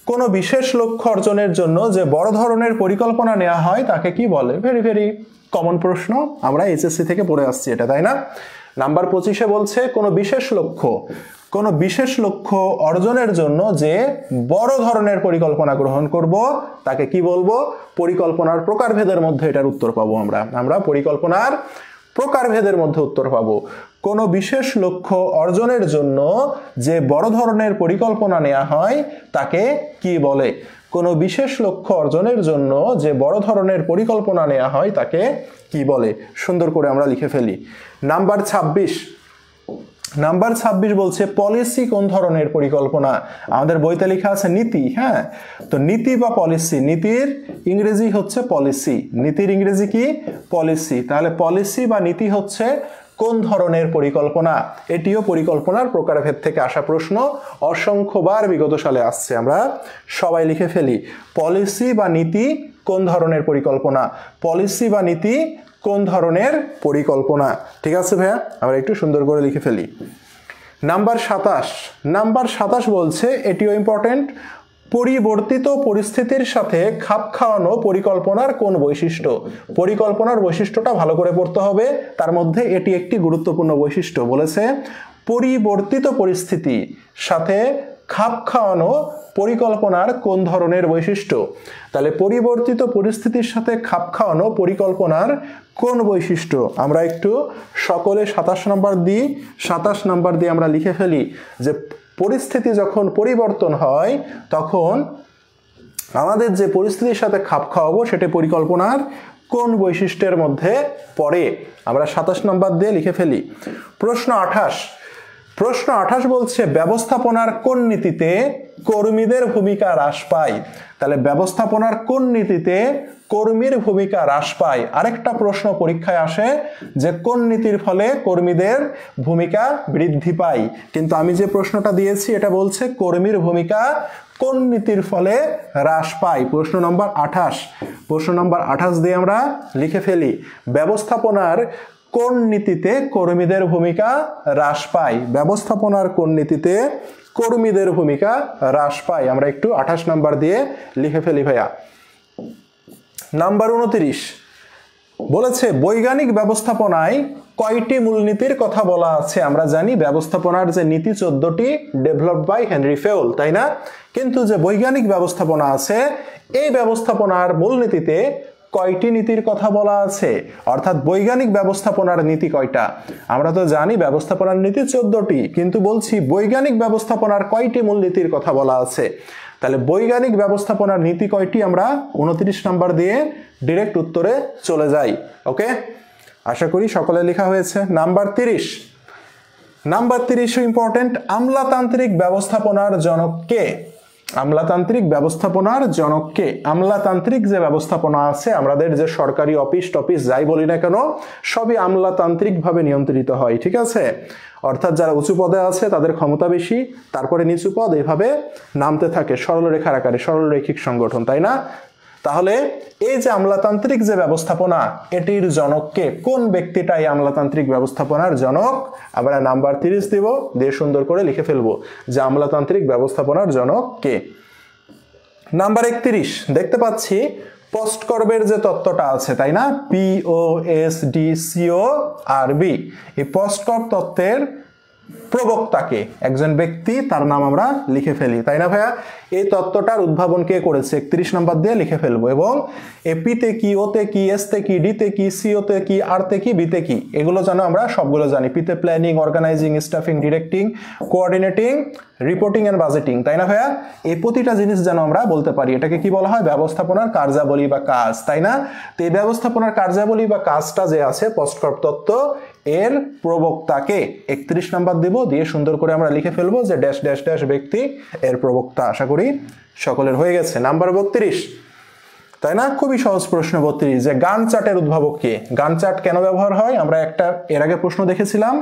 কোনো বিশেষ লক্ষ্য অর্জনের জন্য যে বড় ধরনের পরিকল্পনা নেওয়া হয় তাকে কি বলে? ভেরি ভেরি কমন প্রশ্ন, আমরা এইচএসসি থেকে পড়ে আসছি এটা, তাই না? নাম্বার 25-এ বলছে কোনো বিশেষ লক্ষ্য অর্জনের জন্য যে বড় ধরনের পরিকল্পনা গ্রহণ করব তাকে কি বলবো? পরিকল্পনার প্রকারভেদের মধ্যে এটার উত্তর পাবো আমরা পরিকল্পনার প্রকারভেদের মধ্যে উত্তর পাবো। কোনো বিশেষ লক্ষ্য অর্জনের জন্য যে বড় ধরনের পরিকল্পনা নেওয়া হয় তাকে কি বলে? কোনো বিশেষ লক্ষ্য অর্জনের জন্য যে বড় ধরনের পরিকল্পনা নেওয়া হয় তাকে কি বলে? সুন্দর করে আমরা লিখে ফেলি। নাম্বার 26 বলছে পলিসি কোন ধরনের পরিকল্পনা? আমাদের বইতে লেখা আছে নীতি। হ্যাঁ, তো নীতি বা পলিসি, নীতির ইংরেজি হচ্ছে পলিসি, নীতির ইংরেজি কি? পলিসি। তাহলে পলিসি বা নীতি হচ্ছে কোন ধরনের পরিকল্পনা? এটিও পরিকল্পনার প্রকারভেদ থেকে আসা প্রশ্ন, অসংখ্যবার বিগত সালে আসছে। আমরা সবাই লিখে ফেলি, পলিসি বা নীতি কোন ধরনের পরিকল্পনা? পলিসি বা নীতি কোন ধরনের পরিকল্পনা? ঠিক আছে ভাইয়া, আমরা একটু সুন্দর করে লিখে ফেলি। নাম্বার 27 বলছে, এটিও ইম্পর্টেন্ট, পরিবর্তিত পরিস্থিতির সাথে খাপ খাওয়ানো পরিকল্পনার কোন বৈশিষ্ট্য? পরিকল্পনার বৈশিষ্ট্যটা ভালো করে পড়তে হবে, তার মধ্যে এটি একটি গুরুত্বপূর্ণ বৈশিষ্ট্য। বলেছে পরিবর্তিত পরিস্থিতির সাথে খাপ খাওয়ানো পরিকল্পনার কোন ধরনের বৈশিষ্ট্য? তাহলে পরিবর্তিত পরিস্থিতির সাথে খাপ খাওয়ানো পরিকল্পনার কোন বৈশিষ্ট্য? আমরা একটু সকলে 27 নাম্বার দিয়ে আমরা লিখে ফেলি যে পরিস্থিতি যখন পরিবর্তন হয় তখন আমাদের যে পরিস্থিতির সাথে খাপ খাওয়াবো সেটা পরিকল্পনার কোন বৈশিষ্ট্যের মধ্যে পড়ে? আমরা 27 নাম্বার দিয়ে লিখে ফেলি। প্রশ্ন 28 বলছে ব্যবস্থাপনার কোন নীতিতে কর্মীদের ভূমিকা হ্রাস পায়? তাহলে ব্যবস্থাপনার কোন নীতিতে কর্মীর ভূমিকা হ্রাস পায়? আরেকটা প্রশ্ন পরীক্ষায় আসে যে কোন নীতির ফলে কর্মীদের ভূমিকা বৃদ্ধি পায়, কিন্তু আমি যে প্রশ্নটা দিয়েছি এটা বলছে কর্মীর ভূমিকা কোন নীতির ফলে হ্রাস পায়। প্রশ্ন নম্বর 28 দিয়ে আমরা লিখে ফেলি, ব্যবস্থাপনার কোন নীতিতে কর্মীদের ভূমিকা হ্রাস পায়? ব্যবস্থাপনার কোন নীতিতে কর্মীদের ভূমিকা হ্রাস পায়? আমরা একটু 28 নাম্বার দিয়ে লিখে ফেলি ভাইয়া। নাম্বার 29 বলেছে বৈজ্ঞানিক ব্যবস্থাপনায় কয়টি মূলনীতির কথা বলা আছে? আমরা জানি ব্যবস্থাপনার যে নীতি 14টি ডেভেলপড বাই হেনরি ফেউল, তাই না? কিন্তু যে বৈজ্ঞানিক ব্যবস্থাপনা আছে এই ব্যবস্থাপনার মূলনীতিতে কয়টি নীতির কথা বলা আছে? অর্থাৎ বৈজ্ঞানিক ব্যবস্থাপনার নীতি কয়টা? আমরা তো জানি ব্যবস্থাপনার নীতি 14টি, কিন্তু বলছি বৈজ্ঞানিক ব্যবস্থাপনার কয়টি মূলনীতির কথা বলা আছে? তাহলে বৈজ্ঞানিক ব্যবস্থাপনার নীতি কয়টি? আমরা 29 নাম্বার দিয়ে ডাইরেক্ট উত্তরে চলে যাই। ওকে, আশা করি সকলে লেখা হয়েছে। নাম্বার 30 ইম্পর্টেন্ট, আমলাতান্ত্রিক ব্যবস্থাপনার জনক কে? আমলাতান্ত্রিক ব্যবস্থাপনার জনক কে? আমলাতান্ত্রিক যে ব্যবস্থাপনা আছে, আমাদের যে সরকারি অফিস টফিস যাই বলি না কেন সবই আমলাতান্ত্রিক ভাবে নিয়ন্ত্রিত হয়। ঠিক আছে, অর্থাৎ যারা উঁচু পদে আছে তাদের ক্ষমতা বেশি, তারপরে নিচু পদ, এইভাবে নামতে থাকে সরলরেখার আকারে, সরলরৈখিক সংগঠন, তাই না? তাহলে এই যে আমলাতান্ত্রিক যে ব্যবস্থাপনা এটির জনক কে? কোন ব্যক্তিটাই আমলাতান্ত্রিক ব্যবস্থাপনার জনক? আমরা নাম্বার 30 দিব, দিয়ে সুন্দর করে লিখে ফেলবো যে আমলাতান্ত্রিক ব্যবস্থাপনার জনক কে। নাম্বার 31 দেখতে পাচ্ছি পোস্টকর্বের যে তত্ত্বটা আছে, তাই না? POSTCORB, এই পোস্টকর্ব তত্ত্বের প্রবক্তাকে, একজন ব্যক্তি তার নাম আমরা লিখে ফেলি, তাই না ভাইয়া? এই তত্ত্বটার উদ্ভাবন কে করেছে 31 নাম্বার দিয়ে লিখে ফেলবো। এবং এ পিতে কি, ওতে কি, এসতে কি, ডিতে কি, সিওতে কি, আরতে কি, বিতে কি, এগুলো যেন আমরা সবগুলো জানি। পিতে planning, organising, staffing, directing, coordinating, reporting and budgeting, তাই না ভাইয়া? এই প্রতিটা জিনিস যেন আমরা বলতে পারি। এটাকে কি বলা হয়? ব্যবস্থাপনার কার্যাবলী বা কাজ, তাই না? তো এই ব্যবস্থাপনার কার্যাবলী বা কাজটা যে আছে পোস্টকর্প তত্ত্ব, এর প্রবক্তাকে 31 নাম্বার দেব, দিয়ে সুন্দর করে আমরা লিখে ফেলবো যে ড্যাশ ড্যাশ ড্যাশ ব্যক্তি এর প্রবক্তা। আশা করি সকলের হয়ে গেছে। নাম্বার 32, তাই না? খুবই সহজ প্রশ্ন 32, যে গান চার্টের উদ্ভাবক কে? গান চার্ট কেন ব্যবহার হয় আমরা একটা এর আগে প্রশ্ন দেখেছিলাম।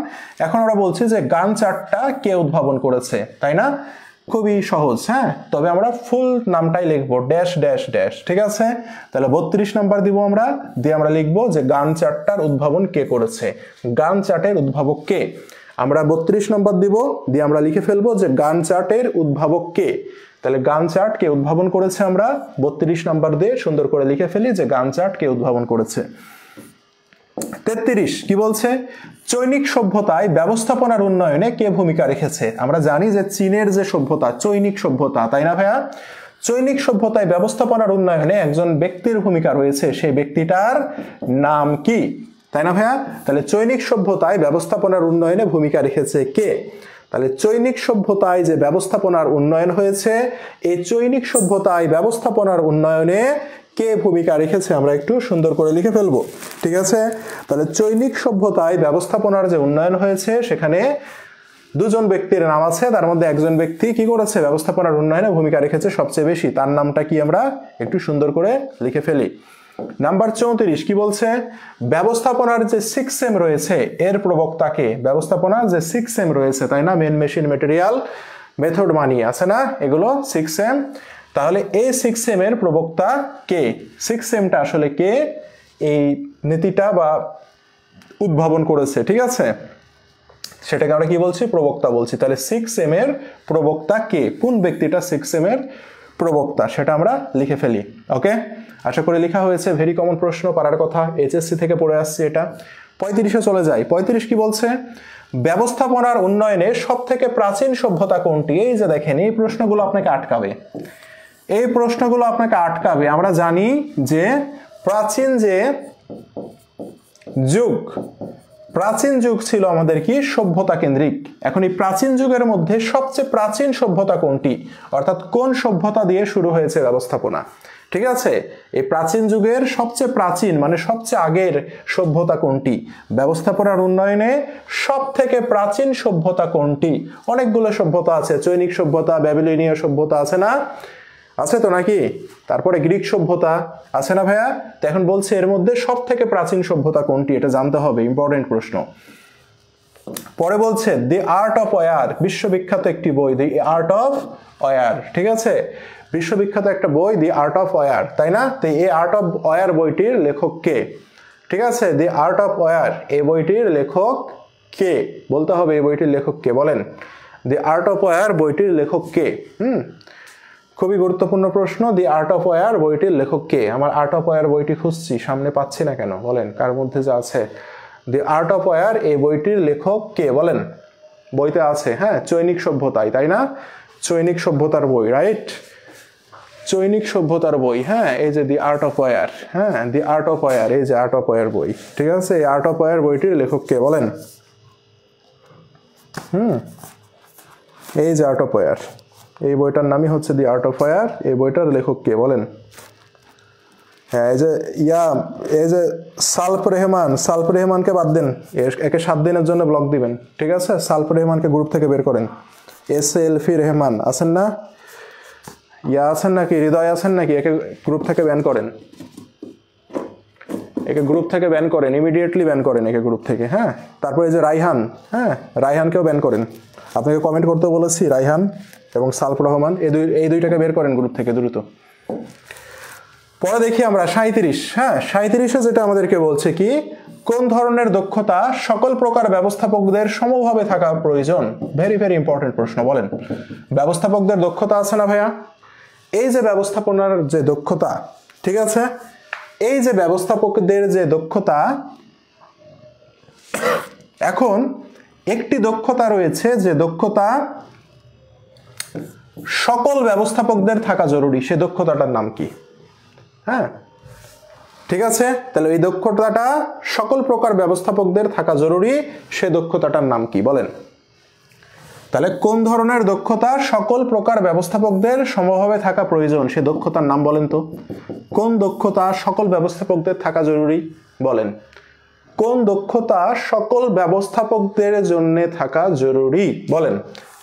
এখন আমরা বলছি যে গান চার্টটা কে উদ্ভাবন করেছে, তাই না? খুবই সহজ। হ্যাঁ, তবে আমরা ফুল নামটাই লিখবো ড্যাশ ড্যাশ ড্যাশ, ঠিক আছে? তাহলে 32 নাম্বার দিব আমরা, দিয়ে আমরা লিখবো যে গান চার্টটার উদ্ভাবন কে করেছে। গান চার্টের উদ্ভাবক কে? আমরা 32 নম্বর দিব, দিয়ে আমরা লিখে ফেলবো যে গান চার্টের উদ্ভাবক কে। তাহলে গান চার্ট কে উদ্ভাবন করেছে আমরা 32 নম্বর দিয়ে সুন্দর করে লিখে ফেলি যে গান চার্ট কে উদ্ভাবন করেছে। 33 কি বলছে? চৈনিক সভ্যতায় ব্যবস্থাপনার উন্নয়নে কে ভূমিকা রেখেছে? আমরা জানি যে চীনের যে সভ্যতা, চৈনিক সভ্যতা, তাই না ভাইয়া? চৈনিক সভ্যতায় ব্যবস্থাপনার উন্নয়নে একজন ব্যক্তির ভূমিকা রয়েছে, সেই ব্যক্তিটার নাম কি? তাই না ভাইয়া? তাহলে চৈনিক সভ্যতায় ব্যবস্থাপনার উন্নয়নে ভূমিকা রেখেছে কে? তাহলে চৈনিক সভ্যতায় যে ব্যবস্থাপনার উন্নয়ন হয়েছে, এই চৈনিক সভ্যতায় ব্যবস্থাপনার উন্নয়নে কে ভূমিকা রেখেছে আমরা একটু সুন্দর করে লিখে ফেলবো, ঠিক আছে? তাহলে চৈনিক সভ্যতায় ব্যবস্থাপনার যে উন্নয়ন হয়েছে সেখানে দুজন ব্যক্তির নাম আছে, তার মধ্যে একজন ব্যক্তি কি করেছে? ব্যবস্থাপনার উন্নয়নে ভূমিকা রেখেছে সবচেয়ে বেশি। তার নামটা কি আমরা একটু সুন্দর করে লিখে ফেলি। নাম্বার 34 কি বলছে? ব্যবস্থাপনার যে 6M রয়েছে এর প্রবক্তাকে। ব্যবস্থাপনার যে 6M রয়েছে, তাই না? মেন, মেশিন, ম্যাটেরিয়াল, মেথড, মানি, আছে না এগুলো 6M? তাহলে এই 6M এর প্রবক্তা কে? 6Mটা আসলে কে এই নীতিটা বা উদ্ভাবন করেছে, ঠিক আছে? সেটাকে আমরা কি বলছি? প্রবক্তা বলছি। তাহলে 6M এর প্রবক্তা কে? কোন ব্যক্তিটা 6M এর প্রবক্তা সেটা আমরা লিখে ফেলি। ওকে, আশা করি লেখা হয়েছে। ভেরি কমন প্রশ্ন, পারার কথা, এইচএসসি থেকে পড়ে আসছি এটা। 35-এ চলে যাই। 35 কি বলছে? ব্যবস্থাপনার উন্নয়নে সব থেকে প্রাচীন সভ্যতা কোনটি? এই যে দেখেন, এই প্রশ্নগুলো আপনাকে আটকাবে, এই প্রশ্নগুলো আপনাকে আটকাবে। আমরা জানি যে প্রাচীন যে যুগ, প্রাচীন যুগ ছিল আমাদের কি? সভ্যতা কেন্দ্রিক। এখন এই প্রাচীন যুগের মধ্যে সবচেয়ে প্রাচীন সভ্যতা কোনটি, অর্থাৎ কোন সভ্যতা দিয়ে শুরু হয়েছে ব্যবস্থাপনা, ঠিক আছে? এই প্রাচীন যুগের সবচেয়ে প্রাচীন মানে সবচেয়ে আগের সভ্যতা কোনটি? ব্যবস্থাপনার উন্নয়নে সব থেকে প্রাচীন সভ্যতা কোনটি? অনেকগুলো সভ্যতা আছে, চৈনিক সভ্যতা, ব্যাবিলনীয় সভ্যতা, আছে না? আছে তো নাকি? তারপরে গ্রিক সভ্যতা, আছে না ভাইয়া? তো এখন বলছে এর মধ্যে সব থেকে প্রাচীন সভ্যতা কোনটি, এটা জানতে হবে, ইম্পর্টেন্ট প্রশ্ন। পরে বলছে দি আর্ট অফ ওয়ার, বিশ্ববিখ্যাত একটি বই, দি আর্ট অফ ওয়ার, ঠিক আছে? বিশ্ববিখ্যাত একটা বই দি আর্ট অফ ওয়ার, তাই না? তো এই আর্ট অফ ওয়ার বইটির লেখক কে? ঠিক আছে, দি আর্ট অফ ওয়ার এই বইটির লেখক কে? বলতে হবে এই বইটির লেখক কে, বলেন। দি আর্ট অফ ওয়ার বইটির লেখক কে? খুবই গুরুত্বপূর্ণ প্রশ্ন। দি আর্ট অফ ওয়ার বইটির লেখক কে? আমার আর্ট অফ ওয়ার বইটি খুঁজছি, সামনে পাচ্ছি না কেন, বলেন কার মধ্যে যা আছে। দি আর্ট অফ ওয়ার এই বইটির লেখক কে, বলেন। বইতে আছে, হ্যাঁ, চৈনিক সভ্যতায়, তাই না? চৈনিক সভ্যতার বই, রাইট? চৈনিক সভ্যতার বই, হ্যাঁ, এই যে দি আর্ট অফ ওয়ার, হ্যাঁ, দি আর্ট অফ ওয়ার, এই যে আর্ট অফ ওয়ার বই, ঠিক আছে? এই আর্ট অফ ওয়ার বইটির লেখক কে, বলেন। এই যে আর্ট অফ ওয়ার, এই বইটার নামই হচ্ছে দি আর্ট অফ ওয়ার, এই বইটার লেখক কে, বলেন। হ্যাঁ, এই যে সালফ রেহমানকে বাদ দেন, একে 7 দিনের জন্য ব্লক দিবেন, ঠিক আছে? সালফ রেহমানকে গ্রুপ থেকে বের করেন। এলফি রেহমান আছেন না? আছেন নাকি? হৃদয় আছেন নাকি? একে গ্রুপ থেকে ব্যান করেন, একে গ্রুপ থেকে ব্যান করেন, ইমিডিয়েটলি ব্যান করেন একে গ্রুপ থেকে। হ্যাঁ, তারপরে এই যে রাইহান, হ্যাঁ, রাইহানকেও ব্যান করেন। আপনাকে কমেন্ট করতে বলেছি, রাইহান এবং সালফ রহমান, এই দুইটাকে বের করেন গ্রুপ থেকে দ্রুত। পরে দেখি আমরা 37, হ্যাঁ, 37-এ যেটা আমাদেরকে বলছে কি? কোন ধরনের দক্ষতা সকল প্রকার ব্যবস্থাপকদের সমভাবে থাকা প্রয়োজন? ভেরি ভেরি ইম্পর্টেন্ট প্রশ্ন, বলেন। ব্যবস্থাপকদের দক্ষতা আছে না ভাইয়া? এই যে ব্যবস্থাপনার যে দক্ষতা, ঠিক আছে, এই যে ব্যবস্থাপকদের যে দক্ষতা, এখন একটি দক্ষতা রয়েছে যে দক্ষতা সকল ব্যবস্থাপকদের থাকা জরুরি, সে দক্ষতাটার নাম কি? হ্যাঁ, ঠিক আছে, তাহলে এই দক্ষতাটা সকল প্রকার ব্যবস্থাপকদের থাকা জরুরি, সে দক্ষতাটার নাম কি বলেন? তাহলে কোন ধরনের দক্ষতা সকল প্রকার ব্যবস্থাপকদের সমভাবে থাকা প্রয়োজন, সে দক্ষতার নাম বলেন তো? কোন দক্ষতা সকল ব্যবস্থাপকদের থাকা জরুরি বলেন? কোন দক্ষতা সকল ব্যবস্থাপকদের জন্য থাকা জরুরি বলেন?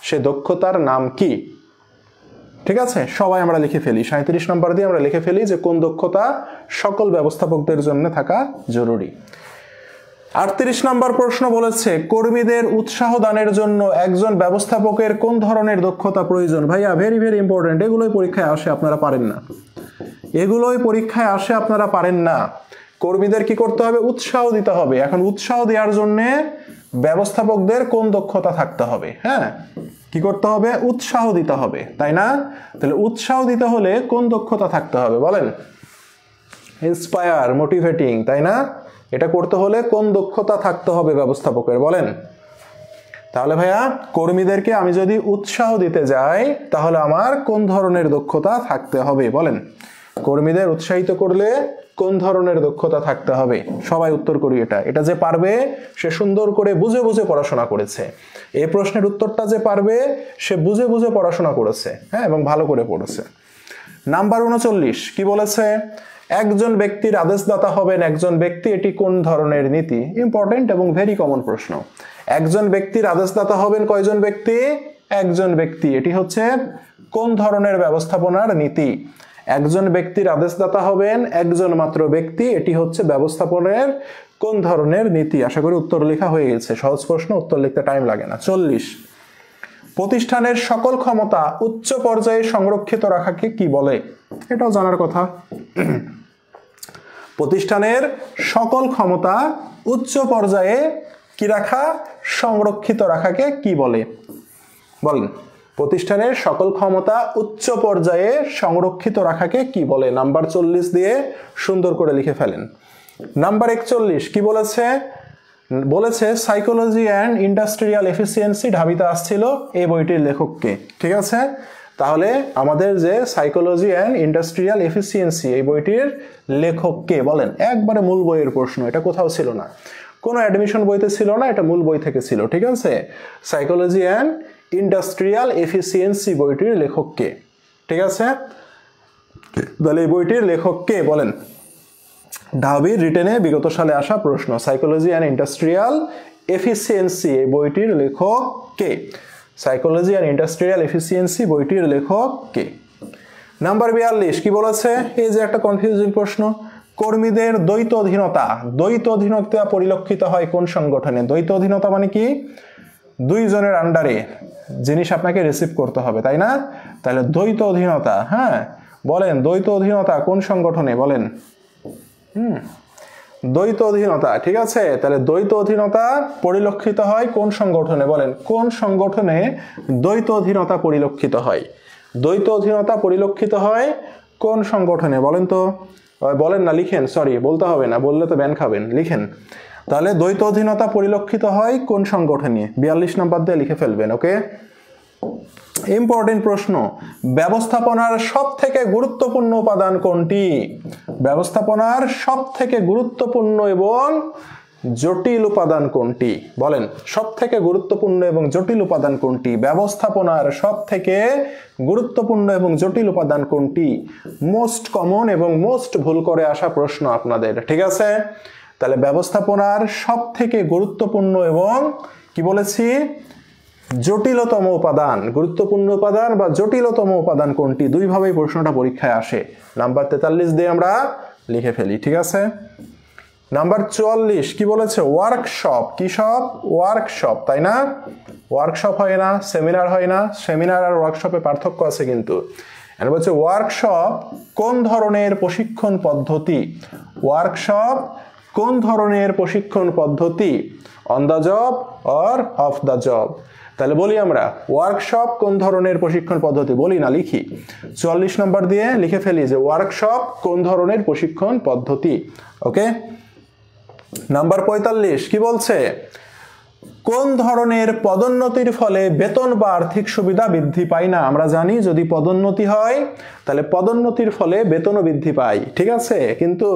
সে দক্ষতার নাম কি? ঠিক আছে, সবাই আমরা লিখে ফেলি, 37 নম্বর দিয়ে আমরা লিখে ফেলি যে কোন দক্ষতা সকল ব্যবস্থাপকদের জন্য থাকা জরুরি। 38 নম্বর প্রশ্ন বলেছে কর্মীদের উৎসাহ দানের জন্য একজন ব্যবস্থাপকের কোন ধরনের দক্ষতা প্রয়োজন? ভাইয়া ভেরি ভেরি ইম্পর্টেন্ট, এগুলোই পরীক্ষায় আসে, আপনারা পারেন না, এগুলোই পরীক্ষায় আসে, আপনারা পারেন না। কর্মীদের কি করতে হবে? উৎসাহ দিতে হবে। এখন উৎসাহ দেওয়ার জন্য ব্যবস্থাপকদের কোন দক্ষতা থাকতে হবে? হ্যাঁ, কি করতে হবে? উৎসাহ দিতে হবে, তাই না? তাহলে উৎসাহ দিতে হলে কোন দক্ষতা থাকতে হবে বলেন? ইন্সপায়ার, মোটিভেটিং, তাই না? এটা করতে হলে কোন দক্ষতা থাকতে হবে ব্যবস্থাপকের বলেন? তাহলে ভাইয়া কর্মীদেরকে আমি যদি উৎসাহ দিতে যাই তাহলে আমার কোন ধরনের দক্ষতা থাকতে হবে বলেন? কর্মীদের উৎসাহিত করলে কোন ধরনের দক্ষতা থাকতে হবে? সবাই উত্তর করি। এটা যে পারবে সে সুন্দর করে বুঝে বুঝে পড়াশোনা করেছে। এই প্রশ্নের উত্তরটা যে পারবে সে বুঝে বুঝে পড়াশোনা করেছে, হ্যাঁ, এবং ভালো করে পড়েছে। নাম্বার 39 কি বলেছে? একজন ব্যক্তির আদেশদাতা হবেন একজন ব্যক্তি, এটি কোন ধরনের নীতি? ইম্পর্টেন্ট এবং ভেরি কমন প্রশ্ন। একজন ব্যক্তির আদেশদাতা হবেন কয়জন ব্যক্তি? একজন ব্যক্তি, এটি হচ্ছে কোন ধরনের ব্যবস্থাপনার নীতি? একজন ব্যক্তির আদেশদাতা হবেন একজন মাত্র ব্যক্তি, এটি হচ্ছে ব্যবস্থাপনার কোন ধরনের নীতি? আশা করি উত্তর লেখা হয়ে গেছে, সহজ প্রশ্ন, উত্তর লিখতে টাইম লাগে না। 40 প্রতিষ্ঠানের সকল ক্ষমতা উচ্চ পর্যায়ে সংরক্ষিত রাখাকে কি বলে? এটাও জানার কথা। প্রতিষ্ঠানের সকল ক্ষমতা উচ্চ পর্যায়ে কি রাখা? সংরক্ষিত রাখাকে কি বলে বলেন? প্রতিষ্ঠানের সকল ক্ষমতা উচ্চ পর্যায়ে সংরক্ষিত রাখাকে কি বলে? নাম্বার 40 দিয়ে সুন্দর করে লিখে ফেলেন। নাম্বার 41 কি বলেছে? বলেছে সাইকোলজি অ্যান্ড ইন্ডাস্ট্রিয়াল এফিসিয়েন্সি ঢাবিতে আসছিল, এই বইটির লেখককে। ঠিক আছে, তাহলে আমাদের যে সাইকোলজি অ্যান্ড ইন্ডাস্ট্রিয়াল এফিসিয়েন্সি এই বইটির লেখককে বলেন? একবারে মূল বইয়ের প্রশ্ন, এটা কোথাও ছিল না, কোনো অ্যাডমিশন বইতে ছিল না, এটা মূল বই থেকে ছিল। ঠিক আছে, সাইকোলজি অ্যান্ড ইন্ডাস্ট্রিয়াল এফিসিয়েন্সি বইটির লেখককে। ঠিক আছে, তাহলে এই বইটির লেখককে বলেন? ঢাবির রিটেনে বিগত সালে আসা প্রশ্ন, সাইকোলজি অ্যান্ড ইন্ডাস্ট্রিয়াল এফিসিয়েন্সি এই বইটির লেখক কে? সাইকোলজি অ্যান্ড ইন্ডাস্ট্রিয়াল এফিসিয়েন্সি বইটির লেখক কে? নাম্বার 42 কি বলেছে? এই যে একটা কনফিউজিং প্রশ্ন, কর্মীদের দ্বৈত অধীনতা পরিলক্ষিত হয় কোন সংগঠনে? দ্বৈত অধীনতা মানে কি? দুইজনের আন্ডারে জিনিস আপনাকে রিসিভ করতে হবে, তাই না? তাহলে দ্বৈত অধীনতা, হ্যাঁ বলেন, দ্বৈত অধীনতা কোন সংগঠনে বলেন? দ্বৈত অধীনতা, ঠিক আছে, তাহলে দ্বৈত অধীনতা পরিলক্ষিত হয় কোন সংগঠনে বলেন? কোন সংগঠনে দ্বৈত অধীনতা পরিলক্ষিত হয়? দ্বৈত অধীনতা পরিলক্ষিত হয় কোন সংগঠনে বলেন তো? বলেন না, লিখেন, সরি বলতে হবে না, বললে তো ব্যান খাবেন, লিখেন। তাহলে দ্বৈত অধীনতা পরিলক্ষিত হয় কোন সংগঠনে? 42 নম্বর দিয়ে লিখে ফেলবেন। ওকে, ইম্পর্টেন্ট প্রশ্ন, ব্যবস্থাপনার সবথেকে গুরুত্বপূর্ণ উপাদান কোনটি? ব্যবস্থাপনার সবথেকে গুরুত্বপূর্ণ এবং জটিল উপাদান কোনটি বলেন? সবথেকে গুরুত্বপূর্ণ এবং জটিল উপাদান কোনটি? ব্যবস্থাপনার সবথেকে গুরুত্বপূর্ণ এবং জটিল উপাদান কোনটি? মোস্ট কমন এবং মোস্ট ভুল করে আসা প্রশ্ন আপনাদের। ঠিক আছে, তাহলে ব্যবস্থাপনার সবথেকে গুরুত্বপূর্ণ এবং কি বলেছি? জটিলতম উপাদান, গুরুত্বপূর্ণ উপাদান বা জটিলতম উপাদান কোনটি? দুইভাবেই প্রশ্নটা পরীক্ষায় আসে। নাম্বার 43 দিয়ে আমরা লিখে ফেলি। ঠিক আছে, নাম্বার 44 কি বলেছে? ওয়ার্কশপ। কি সব? ওয়ার্কশপ, তাই না? ওয়ার্কশপ হয় না, সেমিনার হয় না। সেমিনার আর ওয়ার্কশপে পার্থক্য আছে কিন্তু। এর বলছে ওয়ার্কশপ কোন ধরনের প্রশিক্ষণ পদ্ধতি? ওয়ার্কশপ কোন ধরনের প্রশিক্ষণ পদ্ধতি? On the job or of the job? তাহলে বলি আমরা ওয়ার্কশপ কোন ধরনের প্রশিক্ষণ পদ্ধতি? বলি না, লিখি। 44 নম্বর দিয়ে লিখে ফেলি যে ওয়ার্কশপ কোন ধরনের প্রশিক্ষণ পদ্ধতি। ওকে, নাম্বার 45 কি বলছে? কোন ধরনের পদোন্নতির ফলে বেতন বা আর্থিক সুবিধা বৃদ্ধি পায় না? আমরা জানি যদি পদোন্নতি হয় তাহলে পদোন্নতির ফলে বেতনও বৃদ্ধি পায়, ঠিক আছে, কিন্তু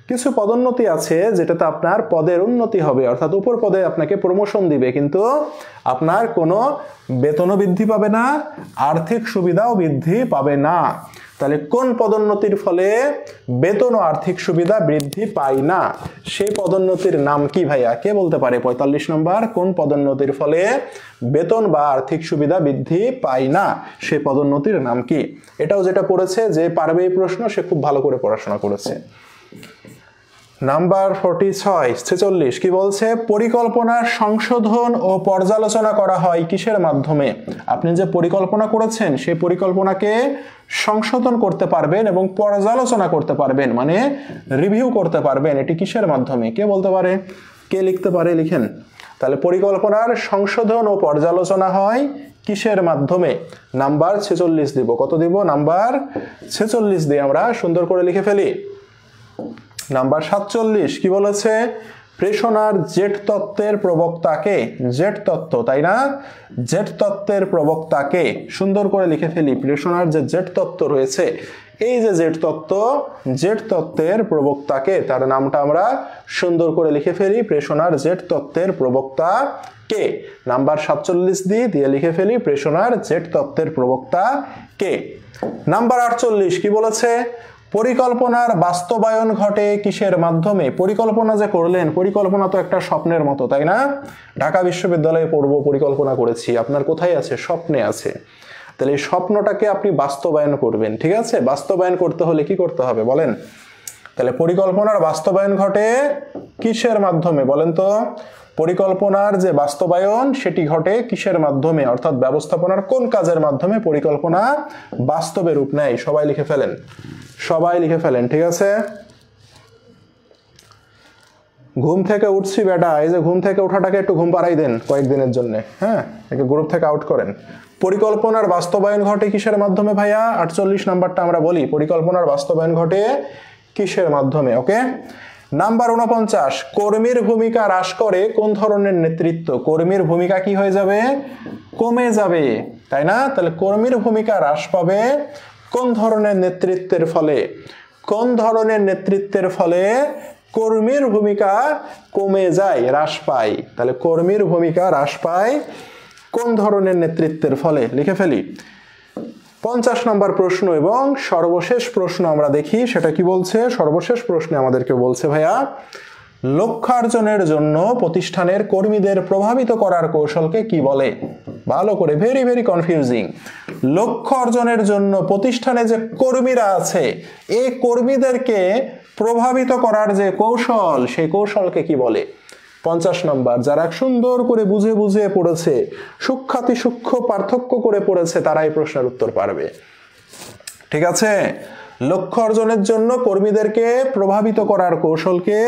কিছু পদোন্নতি আছে যেটাতে আপনার পদের উন্নতি হবে, অর্থাৎ উপর পদে আপনাকে প্রমোশন দিবে, কিন্তু আপনার কোনো বেতনও বৃদ্ধি পাবে না, আর্থিক সুবিধাও বৃদ্ধি পাবে না। তাহলে কোন পদোন্নতির ফলে বেতন ও আর্থিক সুবিধা বৃদ্ধি পায় না, সেই পদোন্নতির নাম কি ভাইয়া? কে বলতে পারে? 45 নম্বর, কোন পদোন্নতির ফলে বেতন বা আর্থিক সুবিধা বৃদ্ধি পায় না, সেই পদোন্নতির নাম কি? এটাও যেটা পড়েছে, যে পারবে এই প্রশ্ন সে খুব ভালো করে পড়াশোনা করেছে। নাম্বার 46 কি বলছে? পরিকল্পনার সংশোধন ও পর্যালোচনা করা হয় কিসের মাধ্যমে? আপনি যে পরিকল্পনা করেছেন সেই পরিকল্পনাকে সংশোধন করতে পারবেন এবং পর্যালোচনা করতে পারবেন, মানে রিভিউ করতে পারবেন, এটি কিসের মাধ্যমে? কে বলতে পারে? কে লিখতে পারে? লিখেন। তাহলে পরিকল্পনার সংশোধন ও পর্যালোচনা হয় কিসের মাধ্যমে? নাম্বার 46 দিব। কত দিব? নাম্বার 46 দিয়ে আমরা সুন্দর করে লিখে ফেলি। নাম্বার 47 কি বলেছে? প্রেষণার জেট তত্ত্বের প্রবক্তাকে। জেট তত্ত্ব, তাই না? জেট তত্ত্বের প্রবক্তাকে সুন্দর করে লিখে ফেলি। প্রেষণার যে জেট তত্ত্ব রয়েছে, এই যে জেট তত্ত্ব, জেট তত্ত্বের প্রবক্তাকে, তার নামটা আমরা সুন্দর করে লিখে ফেলি। প্রেষণার জেট তত্ত্বের প্রবক্তা কে? নাম্বার 47 দিয়ে লিখে ফেলি। প্রেষণার জেট তত্ত্বের প্রবক্তা কে? নাম্বার 48 কি বলেছে? পরিকল্পনার বাস্তবায়ন ঘটে কিসের মাধ্যমে? পরিকল্পনা যে করলেন, পরিকল্পনা তো একটা স্বপ্নের মতো, তাই না? ঢাকা বিশ্ববিদ্যালয়ে পড়বো, পরিকল্পনা করেছি, আপনার কোথায় আছে? স্বপ্নে আছে। তাহলে এই স্বপ্নটাকে আপনি বাস্তবায়ন করবেন, ঠিক আছে? বাস্তবায়ন করতে হলে কি করতে হবে বলেন? তাহলে পরিকল্পনার বাস্তবায়ন ঘটে কিসের মাধ্যমে বলেন তো? পরিকল্পনার যে বাস্তবায়ন সেটি ঘটে কিসের মাধ্যমে, অর্থাৎ ব্যবস্থাপনার কোন কাজের মাধ্যমে পরিকল্পনা বাস্তবে রূপ নেয়? সবাই লিখে ফেলেন, সবাই লিখে ফেলেন, ঠিক আছে? ঘুম থেকে উঠছি বেটা, এই যে ঘুম থেকে ওঠাটাকে একটু ঘুম পাড়াই দেন কয়েকদিনের জন্য, হ্যাঁ, একে গ্রুপ থেকে আউট করেন। পরিকল্পনার বাস্তবায়ন ঘটে কিসের মাধ্যমে ভাইয়া? 48 নাম্বারটা আমরা বলি, পরিকল্পনার বাস্তবায়ন ঘটে কিসের মাধ্যমে? ওকে। নাম্বার 49, কর্মীর ভূমিকা হ্রাস করে কোন ধরনের নেতৃত্ব? কর্মীর ভূমিকা কি হয়ে যাবে? কমে যাবে, তাই না? তাহলে কর্মীর ভূমিকা হ্রাস পাবে কোন ধরনের নেতৃত্বের ফলে? কোন ধরনের নেতৃত্বের ফলে কর্মীর ভূমিকা কমে যায়, হ্রাস পায়? তাহলে কর্মীর ভূমিকা হ্রাস পায় কোন ধরনের নেতৃত্বের ফলে? লিখে ফেলি। 50 নম্বর প্রশ্ন এবং সর্বশেষ প্রশ্ন আমরা দেখি, সেটা কি বলছে? সর্বশেষ প্রশ্নে আমাদেরকে বলছে ভাইয়া, লক্ষ্যার্জনের জন্য প্রতিষ্ঠানের কর্মীদের প্রভাবিত করার কৌশলকে কি বলে? ভালো করে, ভেরি ভেরি কনফিউজিং। লক্ষ্য অর্জনের জন্য প্রতিষ্ঠানে যে কর্মীরা আছে, এই কর্মীদেরকে প্রভাবিত করার যে কৌশল, সেই কৌশলকে কি বলে? 50 নম্বর। যারা সুন্দর করে বুঝে বুঝে পড়েছে, সূক্ষ্মাতি সূক্ষ্ম পার্থক্য করে পড়েছে, তারা এই প্রশ্নের উত্তর পারবে, ঠিক আছে? লক্ষ্য অর্জনের জন্য কর্মীদেরকে প্রভাবিত করার কৌশলকে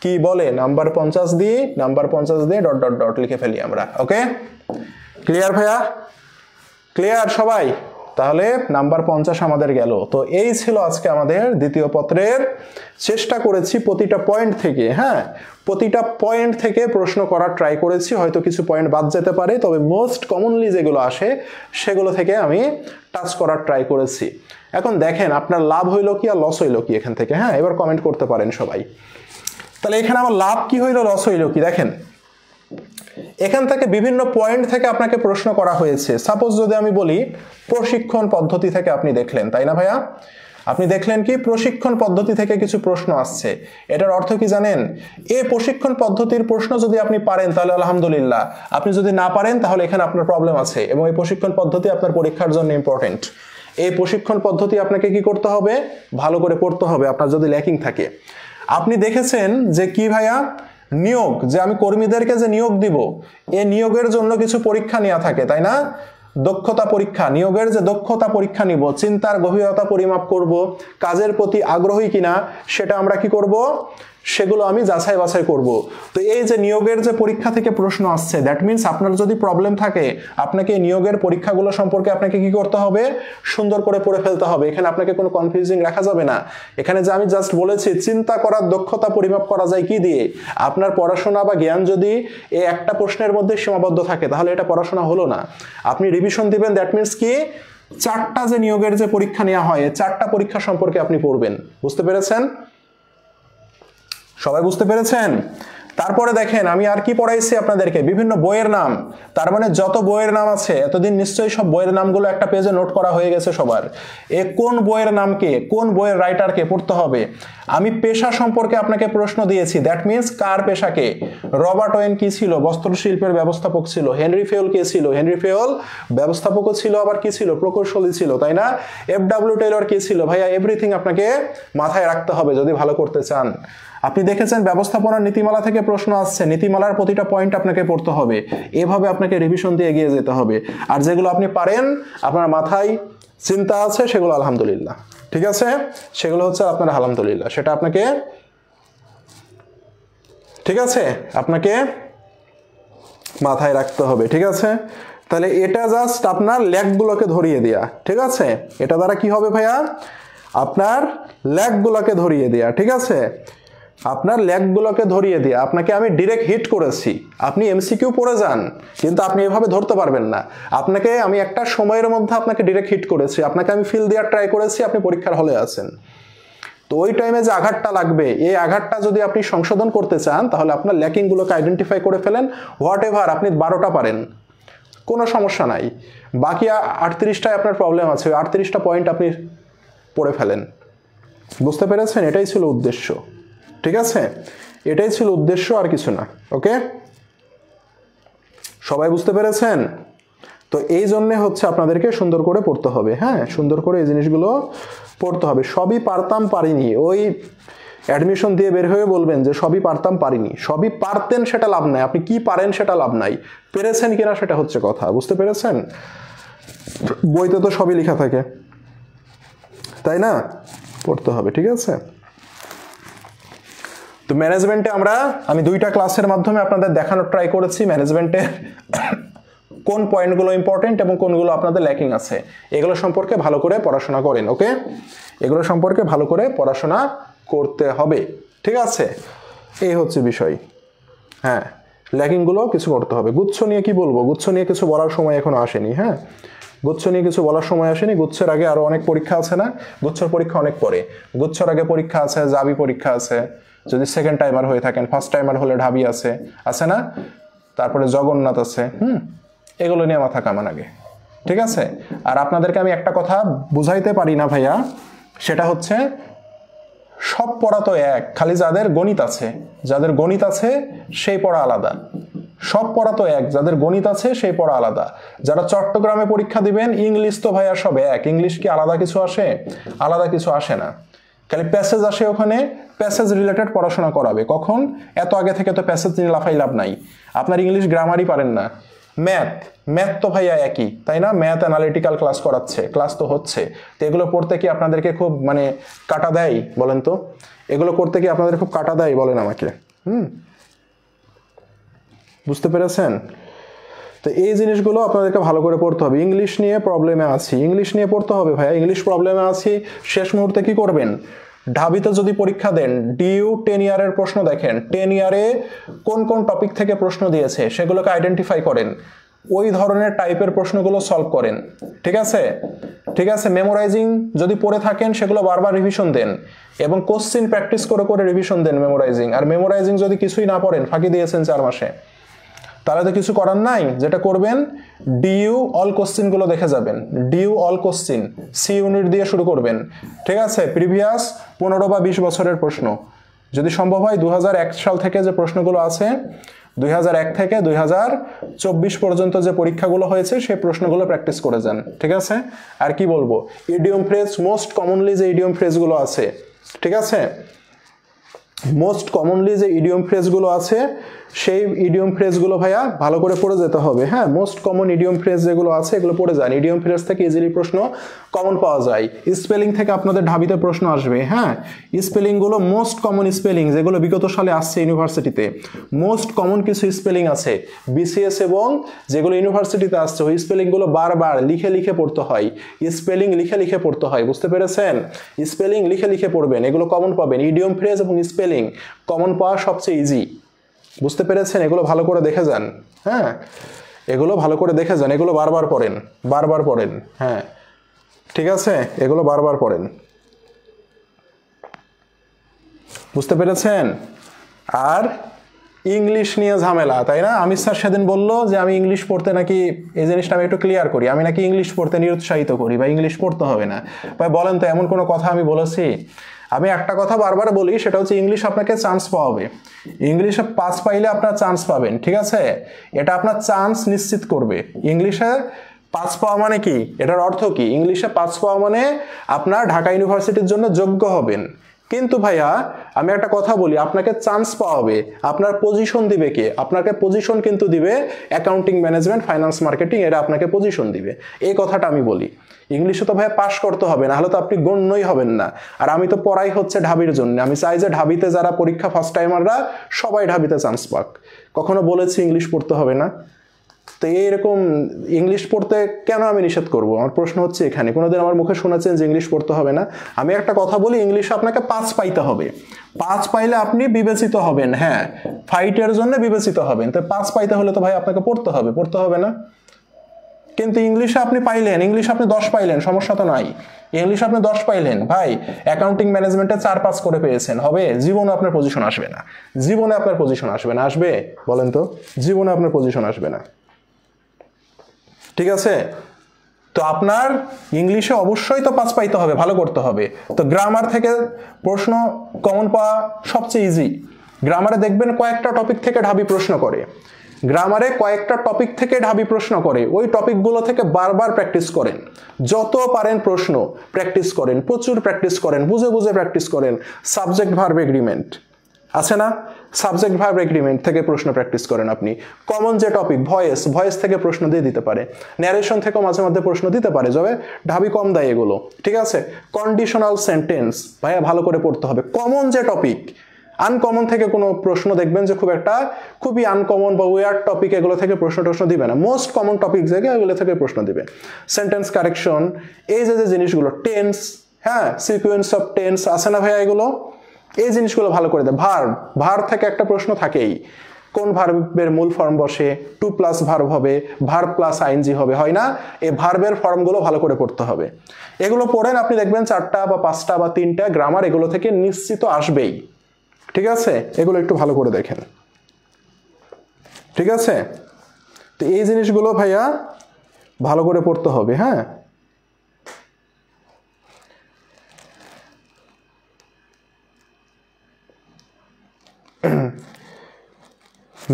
কি বলে? নাম্বার 50 দিয়ে, নাম্বার 50 দিয়ে ডট ডট ডট লিখে ফেলি আমরা। ওকে, ক্লিয়ার ভাইয়া? ক্লিয়ার সবাই? তাহলে নাম্বার 50 আমাদের গেল। তো এই ছিল আজকে আমাদের দ্বিতীয় পত্রের। চেষ্টা করেছি প্রতিটা পয়েন্ট থেকে, হ্যাঁ, প্রতিটা পয়েন্ট থেকে প্রশ্ন করার ট্রাই করেছি। হয়তো কিছু পয়েন্ট বাদ যেতে পারে, তবে মোস্ট কমনলি যেগুলো আসে সেগুলো থেকে আমি টাচ করার ট্রাই করেছি। এখন দেখেন আপনার লাভ হইলো কি আর লস হইলো কি এখান থেকে, হ্যাঁ, এবার কমেন্ট করতে পারেন সবাই। তাহলে এখানে আমার লাভ কি হইলো, লস হইলো কি? দেখেন এখান থেকে বিভিন্ন পয়েন্ট থেকে আপনাকে প্রশ্ন করা হয়েছে। সাপোজ যদি আমি বলি প্রশিক্ষণ পদ্ধতি থেকে আপনি দেখলেন, তাই না ভাইয়া? আপনি দেখলেন কি প্রশিক্ষণ পদ্ধতি থেকে কিছু প্রশ্ন আসছে। এটার অর্থ কি জানেন? এই প্রশিক্ষণ পদ্ধতির প্রশ্ন যদি আপনি পারেন তাহলে আলহামদুলিল্লাহ, আপনি যদি না পারেন তাহলে এখানে আপনার প্রবলেম আছে, এবং এই প্রশিক্ষণ পদ্ধতি আপনার পরীক্ষার জন্য ইম্পর্টেন্ট। এই প্রশিক্ষণ পদ্ধতি আপনাকে কি করতে হবে? ভালো করে পড়তে হবে, আপনার যদি ল্যাকিং থাকে। আপনি দেখেছেন যে কি ভাইয়া, নিয়োগ, যে আমি কর্মীদেরকে যে নিয়োগ দিব, এই নিয়োগের জন্য কিছু পরীক্ষা নেওয়া থাকে, তাই না? দক্ষতা পরীক্ষা, নিয়োগের যে দক্ষতা পরীক্ষা নিব, চিন্তার গভীরতা পরিমাপ করব, কাজের প্রতি আগ্রহী কিনা সেটা আমরা কি করব? সেগুলো আমি যাচাই বাছাই করব। তো এই যে নিয়োগের যে পরীক্ষা থেকে প্রশ্ন আসছে, দ্যাট মিন্স আপনার যদি প্রবলেম থাকে আপনাকে নিয়োগের পরীক্ষাগুলো সম্পর্কে আপনাকে কি করতে হবে, সুন্দর করে পড়ে ফেলতে হবে। এখানে আপনাকে কোনো কনফিউজিং রাখা যাবে না। এখানে যে আমি জাস্ট বলেছি চিন্তা করার দক্ষতা পরিমাপ করা যায় কি দিয়ে, আপনার পড়াশোনা বা জ্ঞান যদি এই একটা প্রশ্নের মধ্যে সীমাবদ্ধ থাকে তাহলে এটা পড়াশোনা হলো না। আপনি রিভিশন দিবেন, দ্যাট মিন্স কি 4টা যে নিয়োগের যে পরীক্ষা নেওয়া হয় 4টা পরীক্ষা সম্পর্কে আপনি পড়বেন। বুঝতে পেরেছেন? সবাই বুঝতে পেরেছেন? তারপরে দেখেন আমি আর কি পড়াইছি আপনাদেরকে, বিভিন্ন বইয়ের নাম। তার মানে যত বইয়ের নাম আছে এতদিন নিশ্চয়ই সব বইয়ের নামগুলো একটা পেজে নোট করা হয়ে গেছে সবার। এ কোন বইয়ের নামকে, কোন বইয়ের রাইটারকে পড়তে হবে। আমি পেশা সম্পর্কে আপনাকে প্রশ্ন দিয়েছি, দ্যাট মিন্স কার পেশাকে। রবার্ট ওয়েন কি ছিল, বস্ত্রশিল্পের ব্যবস্থাপক ছিল। হেনরি ফেওল কে ছিল, হেনরি ফেওল ব্যবস্থাপকও ছিল, আবার কি ছিল, প্রকৌশলী ছিল, তাই না? এফডব্লিউ টেলর কে ছিল। ভাইয়া এভরিথিং আপনাকে মাথায় রাখতে হবে যদি ভালো করতে চান। আপনি দেখেছেন ব্যবস্থাপনার নীতিমালা থেকে প্রশ্ন আসছে, নীতিমালার প্রতিটা পয়েন্ট আপনাকে পড়তে হবে। এভাবে আপনাকে রিভিশন দিয়ে এগিয়ে যেতে হবে। আর যেগুলো আপনি পারেন, আপনার মাথায় চিন্তা আছে, সেগুলো আলহামদুলিল্লাহ, ঠিক আছে? সেগুলো হচ্ছে আপনার আলহামদুলিল্লাহ, সেটা আপনাকে, ঠিক আছে, আপনাকে মাথায় রাখতে হবে, ঠিক আছে? তাহলে এটা জাস্ট আপনার ল্যাগগুলোকে ধরিয়ে দেয়া, ঠিক আছে? এটা দ্বারা কি হবে ভাইয়া, আপনার ল্যাগগুলোকে ধরিয়ে দেয়া, ঠিক আছে? আপনার ল্যাগগুলোকে ধরিয়ে দিয়ে আপনাকে আমি ডিরেক্ট হিট করেছি। আপনি এমসিকিউ পড়ে যান, কিন্তু আপনি এভাবে ধরতে পারবেন না। আপনাকে আমি একটা সময়ের মধ্যে আপনাকে ডিরেক্ট হিট করেছি, আপনাকে আমি ফিল দেওয়ার ট্রাই করেছি, আপনি পরীক্ষার হলে আছেন। তো ওই টাইমে যে আঘাতটা লাগবে, এই আঘাতটা যদি আপনি সংশোধন করতে চান তাহলে আপনার ল্যাকিংগুলোকে আইডেন্টিফাই করে ফেলেন। হোয়াট এভার, আপনি 12টা পারেন, কোনো সমস্যা নাই। বাকি 38টায় আপনার প্রবলেম আছে, ওই 38টা পয়েন্ট আপনি পড়ে ফেলেন। বুঝতে পেরেছেন? এটাই ছিল উদ্দেশ্য, ঠিক আছে? এটাই ছিল উদ্দেশ্য, আর কিছু না। ওকে, সবাই বুঝতে পেরেছেন? তো এই জন্যে হচ্ছে আপনাদেরকে সুন্দর করে পড়তে হবে। হ্যাঁ, সুন্দর করে এই জিনিসগুলো পড়তে হবে। সবই পারতাম পারিনি, ওই অ্যাডমিশন দিয়ে বের হয়ে বলবেন যে সবই পারতাম পারিনি। সবই পারতেন সেটা লাভ নাই, আপনি কি পারেন সেটা লাভ নাই, পেরেছেন কিনা সেটা হচ্ছে কথা। বুঝতে পেরেছেন? বইতে তো সবই লেখা থাকে, তাই না? পড়তে হবে, ঠিক আছে? তো ম্যানেজমেন্টে আমি 2টা ক্লাসের মাধ্যমে আপনাদের দেখানোর ট্রাই করেছি ম্যানেজমেন্টের কোন পয়েন্টগুলো ইম্পর্টেন্ট এবং কোনগুলো আপনাদের ল্যাকিং আছে। এগুলো সম্পর্কে ভালো করে পড়াশোনা করেন। ওকে, এগুলো সম্পর্কে ভালো করে পড়াশোনা করতে হবে, ঠিক আছে? এই হচ্ছে বিষয়। হ্যাঁ, ল্যাকিংগুলো কিছু করতে হবে। গুচ্ছ নিয়ে কি বলবো, গুচ্ছ নিয়ে কিছু বলার সময় এখনো আসেনি। হ্যাঁ, গুচ্ছ নিয়ে কিছু বলার সময় আসেনি। গুচ্ছের আগে আরো অনেক পরীক্ষা আছে না? গুচ্ছের পরীক্ষা অনেক পরে। গুচ্ছের আগে পরীক্ষা আছে, জাবি পরীক্ষা আছে, যদি সেকেন্ড টাইমার হয়ে থাকেন। ফার্স্ট টাইমার হলে ঢাবি আছে না? তারপরে জগন্নাথ আছে। এগুলো নিয়ে মাথা কামান আগে, ঠিক আছে? আর আপনাদেরকে আমি একটা কথা বুঝাইতে পারি না ভাইয়া, সেটা হচ্ছে সব পড়া তো এক, খালি যাদের গণিত আছে সেই পড়া আলাদা। সব পড়া তো এক, যাদের গণিত আছে সেই পড়া আলাদা। যারা চট্টগ্রামে পরীক্ষা দিবেন, ইংলিশ তো ভাইয়া সব এক। ইংলিশ কি আলাদা কিছু আসে? আলাদা কিছু আসে না, খালি প্যাসেজ আসে। ওখানে প্যাসেজ রিলেটেড পড়াশোনা করাবে। কখন? এত আগে থেকে তো প্যাসেজ নিয়ে লাফাই লাভ নাই। আপনার ইংলিশ গ্রামারই পারেন না। ম্যাথ তো ভাইয়া একই, তাই না? ম্যাথ অ্যানালিটিক্যাল ক্লাস করাচ্ছে, ক্লাস তো হচ্ছে। তো এগুলো পড়তে কি আপনাদেরকে খুব কাটা দেয় বলেন তো? এগুলো করতে কি আপনাদের খুব কাটা দেয় বলেন আমাকে? বুঝতে পেরেছেন? তো এই জিনিসগুলো আপনাদেরকে ভালো করে পড়তে হবে। ইংলিশ নিয়ে প্রবলেমে আছি, ইংলিশ নিয়ে পড়তে হবে ভাইয়া। ইংলিশ প্রবলেমে আছি, শেষ মুহূর্তে কি করবেন? ঢাবিতে যদি পরীক্ষা দেন, ডিইউ 10 ইয়ারের প্রশ্ন দেখেন, 10 ইয়ারে কোন কোন টপিক থেকে প্রশ্ন দিয়েছে সেগুলোকে আইডেন্টিফাই করেন, ওই ধরনের টাইপের প্রশ্নগুলো সলভ করেন, ঠিক আছে? ঠিক আছে, মেমোরাইজিং যদি পড়ে থাকেন সেগুলো বারবার রিভিশন দেন এবং কোশ্চিন প্র্যাকটিস করে করে রিভিশন দেন মেমোরাইজিং। আর মেমোরাইজিং যদি কিছুই না পড়েন, ফাঁকি দিয়েছেন 4 মাসে, তাহলে তো কিছু করার নাই। যেটা করবেন, ডিইউ অল কোশ্চিনগুলো দেখে যাবেন। DU all question C unit দিয়ে শুরু করবেন, ঠিক আছে? প্রিভিয়াস 15 বা 20 বছরের প্রশ্ন, যদি সম্ভব হয় 2001 সাল থেকে যে প্রশ্নগুলো আছে, 2001 থেকে 2024 পর্যন্ত যে পরীক্ষাগুলো হয়েছে সেই প্রশ্নগুলো প্র্যাকটিস করে যান, ঠিক আছে? আর কি বলবো, ইডিয়ম ফ্রেজ, মোস্ট কমনলি যে ইডিয়ম ফ্রেজগুলো আছে, ঠিক আছে? মোস্ট কমনলি যে ইডিয়ম ফ্রেজগুলো আছে সেই ইডিয়ম ফ্রেজগুলো ভাইয়া ভালো করে পড়ে যেতে হবে। হ্যাঁ, মোস্ট কমন ইডিয়ম ফ্রেজ যেগুলো আছে এগুলো পড়ে যান। ইডিয়ম ফ্রেজ থেকে ইজিলি প্রশ্ন কমন পাওয়া যায়। স্পেলিং থেকে আপনাদের ঢাবিতে প্রশ্ন আসবে। হ্যাঁ, স্পেলিংগুলো মোস্ট কমন স্পেলিং যেগুলো বিগত সালে আসছে ইউনিভার্সিটিতে, মোস্ট কমন কিছু স্পেলিং আছে বিসিএস এবং যেগুলো ইউনিভার্সিটিতে আসছে, ওই স্পেলিংগুলো বারবার লিখে লিখে পড়তে হয়। স্পেলিং লিখে লিখে পড়তে হয়, বুঝতে পেরেছেন? স্পেলিং লিখে লিখে পড়বেন, এগুলো কমন পাবেন। ইডিয়ম ফ্রেজ এবং স্পেলিং কমন পাওয়া সবচেয়ে ইজি, বুঝতে পেরেছেন? এগুলো ভালো করে দেখে যান। হ্যাঁ, এগুলো ভালো করে দেখে যান, এগুলো বারবার পড়েন, বারবার পড়েন। হ্যাঁ, ঠিক আছে, এগুলো বারবার পড়েন, বুঝতে পেরেছেন? আর ইংলিশ নিয়ে ঝামেলা, তাই না? আমির স্যার সেদিন বললো যে আমি ইংলিশ পড়তে নাকি, এই জিনিসটা আমি একটু ক্লিয়ার করি, আমি নাকি ইংলিশ পড়তে নিরুৎসাহিত করি বা ইংলিশ পড়তে হবে না। ভাই বলেন তো, এমন কোনো কথা আমি বলেছি? আমি একটা কথা বারবার বলি, সেটা হচ্ছে ইংলিশ আপনাকে চান্স পাওয়াবে। ইংলিশে 5 পাইলে আপনার চান্স পাবেন, ঠিক আছে? এটা আপনার চান্স নিশ্চিত করবে। ইংলিশে 5 পাওয়া মানে কি, এটার অর্থ কি? ইংলিশে 5 পাওয়া মানে আপনার ঢাকা ইউনিভার্সিটির জন্য যোগ্য হবেন। কিন্তু ভাইয়া আমি একটা কথা বলি, আপনাকে চান্স পাওয়াবে, আপনার পজিশন দিবে কে? আপনাকে পজিশন কিন্তু দিবে অ্যাকাউন্টিং ম্যানেজমেন্ট, ফাইন্যান্স, মার্কেটিং, এরা আপনাকে পজিশন দিবে। এই কথাটা আমি বলি। ইংলিশে তো ভাইয়া পাস করতে হবে, না হলে তো আপনি গণ্যই হবেন না। আর আমি তো পড়াই হচ্ছে ঢাবির জন্য, আমি চাই যে ঢাবিতে যারা পরীক্ষা ফার্স্ট টাইমাররা সবাই ঢাবিতে চান্স পাক। কখনো বলেছি ইংলিশ পড়তে হবে না? তো এইরকম ইংলিশ পড়তে কেন আমি নিষেধ করব? আমার প্রশ্ন হচ্ছে এখানে। কোনোদিন আমার মুখে শুনেছেন যে ইংলিশ পড়তে হবে না? আমি একটা কথা বলি, ইংলিশে আপনাকে 5 পাইতে হবে। 5 পাইলে আপনি বিবেচিত হবেন। হ্যাঁ, ফাইটের জন্য বিবেচিত হবেন। তো 5 পাইতে হলে তো ভাই আপনাকে পড়তে হবে, পড়তে হবে না? কিন্তু ইংলিশে আপনি পাইলেন, ইংলিশে আপনি 10 পাইলেন, সমস্যা তো নাই। ইংলিশে আপনি 10 পাইলেন, ভাই অ্যাকাউন্টিং ম্যানেজমেন্টে 4-5 করে পেয়েছেন, হবে? জীবনে আপনার পজিশন আসবে না। জীবনে আপনার পজিশন আসবে না। আসবে? বলেন তো, জীবনে আপনার পজিশন আসবে না, ঠিক আছে? তো আপনার ইংলিশে অবশ্যই তো 5 পাইতে হবে, ভালো করতে হবে। তো গ্রামার থেকে প্রশ্ন কমন পাওয়া সবচেয়ে ইজি। গ্রামারে দেখবেন কয়েকটা টপিক থেকে ঢাবি প্রশ্ন করে। গ্রামারে কয়েকটা টপিক থেকে ঢাবি প্রশ্ন করে, ওই টপিকগুলো থেকে বারবার প্র্যাকটিস করেন। যত পারেন প্রশ্ন প্র্যাকটিস করেন, প্রচুর প্র্যাকটিস করেন, বুঝে বুঝে প্র্যাকটিস করেন। সাবজেক্ট ভার্ব এগ্রিমেন্ট আছে না? সাবজেক্ট ভার্ব এগ্রিমেন্ট থেকে প্রশ্ন প্র্যাকটিস করেন আপনি। কমন যে টপিক ভয়েস, ভয়েস থেকে প্রশ্ন দিয়ে দিতে পারে। ন্যারেশন থেকেও মাঝে মধ্যে প্রশ্ন দিতে পারে, তবে ঢাবি কম দেয় এগুলো, ঠিক আছে? কন্ডিশনাল সেন্টেন্স ভাইয়া ভালো করে পড়তে হবে। কমন যে টপিক, আনকমন থেকে কোনো প্রশ্ন দেখবেন যে খুবই আনকমন বা ওয়ার্ড টপিক, এগুলো থেকে প্রশ্ন দিবে না। মোস্ট কমন টপিক যেগুলো, এগুলো থেকে প্রশ্ন দিবে। সেন্টেন্স কারেকশন, এই যে জিনিসগুলো, টেন্স, হ্যাঁ, সিকোয়েন্স অফ টেন্স আছে না ভাইয়া, এগুলো, এই জিনিসগুলো ভালো করে দেয়। ভার্ব, ভার্ব থেকে একটা প্রশ্ন থাকেই, কোন ভার্বের মূল ফর্ম বসে, টু প্লাস ভার্ব হবে, ভার্ব প্লাস আইএনজি হবে, হয় না? এই ভার্বের ফর্মগুলো ভালো করে পড়তে হবে। এগুলো পড়েন, আপনি দেখবেন 4টা বা 5টা বা 3টা গ্রামার এগুলো থেকে নিশ্চিত আসবেই, ঠিক আছে? এগুলো একটু ভালো করে দেখেন, ঠিক আছে? তো এই জিনিসগুলো ভাইয়া ভালো করে পড়তে হবে। হ্যাঁ,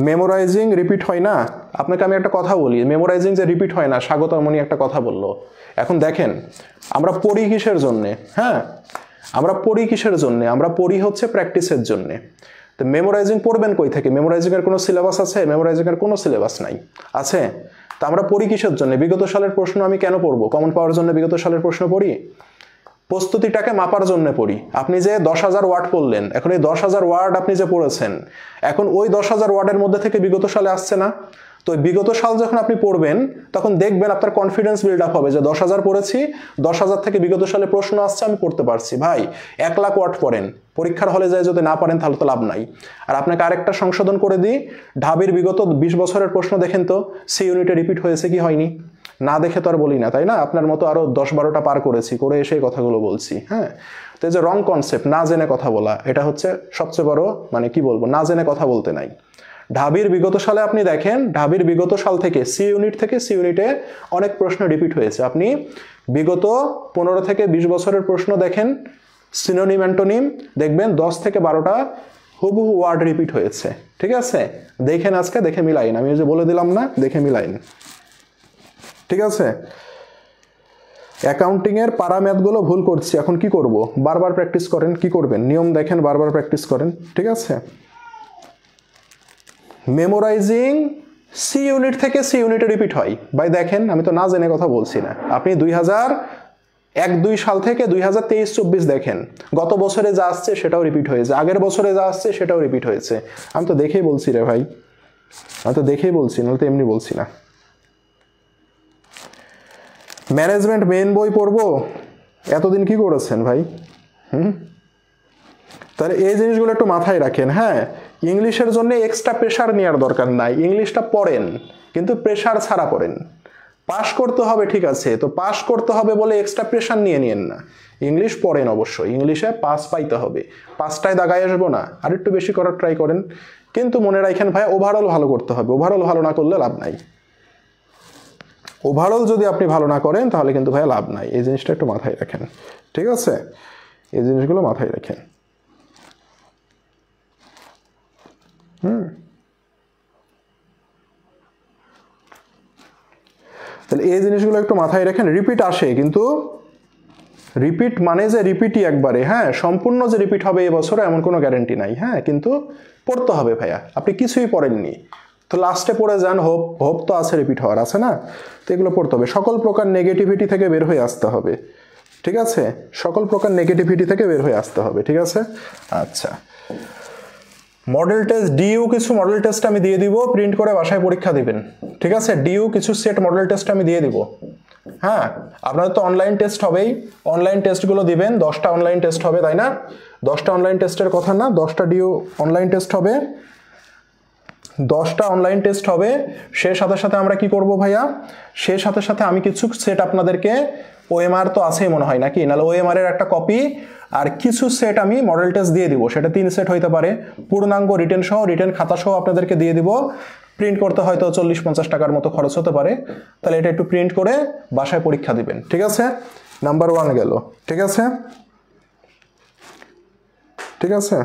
মেমোরাইজিং রিপিট হয় না। আপনাকে আমি একটা কথা বলি, মেমোরাইজিং যে রিপিট হয় না, স্বাগতমণি একটা কথা বললো। এখন দেখেন, আমরা পড়ি কিসের জন্যে? হ্যাঁ, আমরা পড়ি কিসের জন্যে? আমরা পড়ি হচ্ছে প্র্যাকটিসের জন্যে। তো মেমোরাইজিং পড়বেন কই থেকে? মেমোরাইজিং এর কোনো সিলেবাস আছে? মেমোরাইজিং এর কোনো সিলেবাস নাই, আছে? তা আমরা পড়ি কিসের জন্য? বিগত সালের প্রশ্ন আমি কেন পড়বো? কমন পাওয়ার জন্য বিগত সালের প্রশ্ন পড়ি? প্রস্তুতিটাকে মাপার জন্য পড়ি। আপনি যে 10,000 ওয়ার্ড পড়লেন, এখন এই 10,000 ওয়ার্ড আপনি যে পড়েছেন, এখন ওই 10,000 ওয়ার্ডের মধ্যে থেকে বিগত সালে আসছে না? তো বিগত সাল যখন আপনি পড়বেন, তখন দেখবেন আপনার কনফিডেন্স বিল্ড আপ হবে যে 10,000 পড়েছি, 10,000 থেকে বিগত সালে প্রশ্ন আসছে, আমি পড়তে পারছি। ভাই 1 লাখ ওয়ার্ড পড়েন, পরীক্ষার হলে যায় যদি না পারেন তাহলে তো লাভ নাই। আর আপনাকে আরেকটা সংশোধন করে দিই, ঢাবির বিগত 20 বছরের প্রশ্ন দেখেন তো, সি ইউনিটে রিপিট হয়েছে কি হয়নি? না দেখে তো আর বলি না, তাই না? আপনার মতো আরো 10-12টা পার করেছি, করে এসে কথাগুলো বলছি। হ্যাঁ, তো এই যে রং কনসেপ্ট, না জেনে কথা বলা, এটা হচ্ছে সবচেয়ে বড়, মানে কি বলবো, না জেনে কথা বলতে নাই। ঢাবির বিগত সালে আপনি দেখেন, ঢাবির বিগত সাল থেকে সি ইউনিট থেকে সি ইউনিটে অনেক প্রশ্ন রিপিট হয়েছে। আপনি বিগত 15 থেকে 20 বছরের প্রশ্ন দেখেন, সিনোনিম অ্যান্টোনিম দেখবেন 10 থেকে 12টা হুবহু ওয়ার্ড রিপিট হয়েছে, ঠিক আছে? দেখেন, আজকে দেখে মিলাইন, আমি যে বলে দিলাম না, দেখে মিলাইন, ঠিক আছে? অ্যাকাউন্টিং এর পারা ম্যাথগুলো ভুল করছি, এখন কি করব? বারবার প্র্যাকটিস করেন। কি করবেন? নিয়ম দেখেন, বারবার প্র্যাকটিস করেন, ঠিক আছে? মেমোরাইজিং সি ইউনিট থেকে সি ইউনিটে রিপিট হয় ভাই। দেখেন আমি তো না জেনে কথা বলছি না, আপনি 2001-2 সাল থেকে 2023-24 দেখেন, গত বছরে যা আসছে সেটাও রিপিট হয়েছে, আগের বছরে যা আসছে সেটাও রিপিট হয়েছে। আমি তো দেখেই বলছি রে ভাই, আমি তো দেখেই বলছি, নাহলে তো এমনি বলছি না। ম্যানেজমেন্ট মেইন বই পড়বো, এতদিন কি করেছেন ভাই? তাহলে এই জিনিসগুলো একটু মাথায় রাখেন। হ্যাঁ, ইংলিশের জন্য এক্সট্রা প্রেশার নেওয়ার দরকার নাই, ইংলিশটা পড়েন কিন্তু প্রেশার ছাড়া পড়েন। পাস করতে হবে ঠিক আছে, তো পাস করতে হবে বলে এক্সট্রা প্রেশার নিয়েন না, ইংলিশ পড়েন অবশ্যই, ইংলিশে পাস পাইতে হবে, পাসটায় দাগায় আসবো না, আর একটু বেশি করার ট্রাই করেন। কিন্তু মনে রাখেন ভাই, ওভারঅল ভালো করতে হবে, ওভারঅল ভালো না করলে লাভ নাই। ওভারঅল যদি আপনি ভালো না করেন তাহলে কিন্তু ভাই লাভ নাই, এই জিনিসটা একটু মাথায় রাখেন, ঠিক আছে? এই জিনিসগুলো মাথায় রাখেন। তাহলে এই জিনিসগুলো একটু মাথায় রাখেন। রিপিট আসে, কিন্তু রিপিট মানে যে রিপিটই একবারে, হ্যাঁ সম্পূর্ণ যে রিপিট হবে এবছরে এমন কোনো গ্যারান্টি নাই। হ্যাঁ, কিন্তু পড়তে হবে ভাইয়া, আপনি কিছুই পড়েননি তো লাস্টে পড়ে যান, হোপ তো আছে রিপিট হওয়ার, আছে না? তো এগুলো পড়তে হবে, সকল প্রকার নেগেটিভিটি থেকে বের হয়ে আসতে হবে, ঠিক আছে? সকল প্রকার নেগেটিভিটি থেকে বের হয়ে আসতে হবে, ঠিক আছে? আচ্ছা, মডেল টেস্ট ডিইউ কিছু মডেল টেস্ট আমি দিয়ে দিব, প্রিন্ট করে বাসায় পরীক্ষা দিবেন, ঠিক আছে? ডিইউ কিছু সেট মডেল টেস্ট আমি দিয়ে দিব। হ্যাঁ, আপনাদের তো অনলাইন টেস্ট হবেই, অনলাইন টেস্টগুলো দিবেন, 10টা অনলাইন টেস্ট হবে, তাই না? 10টা অনলাইন টেস্টের কথা না, 10টা ডিইউ অনলাইন টেস্ট হবে, 10টা অনলাইন টেস্ট হবে। সে সাথে সাথে আমরা কি করব ভাইয়া, সে সাথে সাথে আমি কিছু সেট আপনাদেরকে, ওএমআর তো আছেই মনে হয় নাকি, নাহলে ওএমআর এর একটা কপি আর কিছু সেট আমি মডেল টেস্ট দিয়ে দিব, সেটা 3 সেট হইতে পারে, পূর্ণাঙ্গ রিটেন সহ, রিটেন খাতা সহ আপনাদেরকে দিয়ে দিব। প্রিন্ট করতে হয়তো 40-50 টাকার মতো খরচ হতে পারে, তাহলে এটা একটু প্রিন্ট করে বাসায় পরীক্ষা দিবেন, ঠিক আছে? নাম্বার 1 গেল, ঠিক আছে? ঠিক আছে,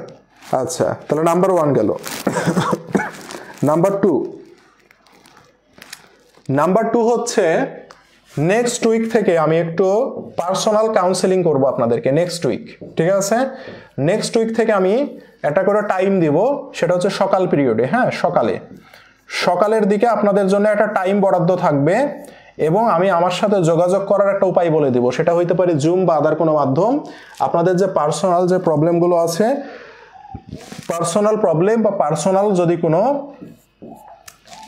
আচ্ছা তাহলে নাম্বার 1 গেল। নাম্বার 2 হচ্ছে নেক্সট উইক থেকে আমি একটু পার্সোনাল কাউন্সেলিং করব আপনাদেরকে, নেক্সট উইক, ঠিক আছে? নেক্সট উইক থেকে আমি একটা করে টাইম দিব, সেটা হচ্ছে সকাল পিরিয়ডে। হ্যাঁ, সকালের দিকে আপনাদের জন্য একটা টাইম বরাদ্দ থাকবে, এবং আমি আমার সাথে যোগাযোগ করার একটা উপায় বলে দিব, সেটা হইতে পারে জুম বা আদার কোনো মাধ্যম। আপনাদের যে পার্সোনাল যে প্রবলেমগুলো আছে, পার্সোনাল প্রবলেম বা পার্সোনাল যদি কোনো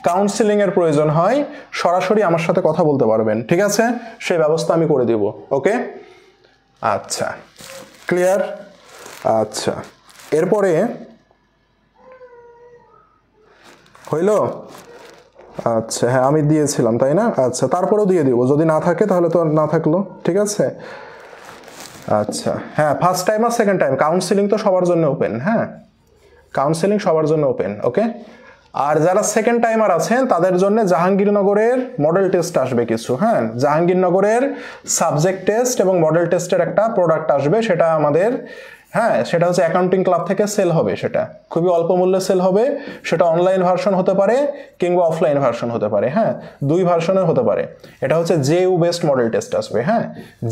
কাউন্সেলিং এর প্রয়োজন হয়, সরাসরি আমার সাথে কথা বলতে পারবেন, ঠিক আছে? সেই ব্যবস্থা আমি করে দিব, ওকে? আচ্ছা, ক্লিয়ার? আচ্ছা, এরপরে হইল? আচ্ছা, হ্যাঁ আমি দিয়েছিলাম তাই না? আচ্ছা, তারপরেও দিয়ে দিব, যদি না থাকে তাহলে তো না থাকলো, ঠিক আছে? আচ্ছা, হ্যাঁ, ফার্স্ট টাইম আর সেকেন্ড টাইম কাউন্সেলিং তো সবার জন্য ওপেন। হ্যাঁ, কাউন্সেলিং সবার জন্য ওপেন, ওকে? আর যারা সেকেন্ড টাইমার আছেন তাদের জন্য জাহাঙ্গীরনগরের মডেল টেস্ট আসবে কিছু। হ্যাঁ, জাহাঙ্গীরনগরের সাবজেক্ট টেস্ট এবং মডেল টেস্টের একটা প্রোডাক্ট আসবে, সেটা আমাদের, হ্যাঁ সেটা হচ্ছে অ্যাকাউন্টিং ক্লাব থেকে সেল হবে, সেটা খুবই অল্প মূল্যে সেল হবে, সেটা অনলাইন ভার্সন হতে পারে কিংবা অফলাইন ভার্সন হতে পারে। হ্যাঁ, 2 ভার্সনের হতে পারে। এটা হচ্ছে জেইউ বেসড মডেল টেস্ট আসবে। হ্যাঁ,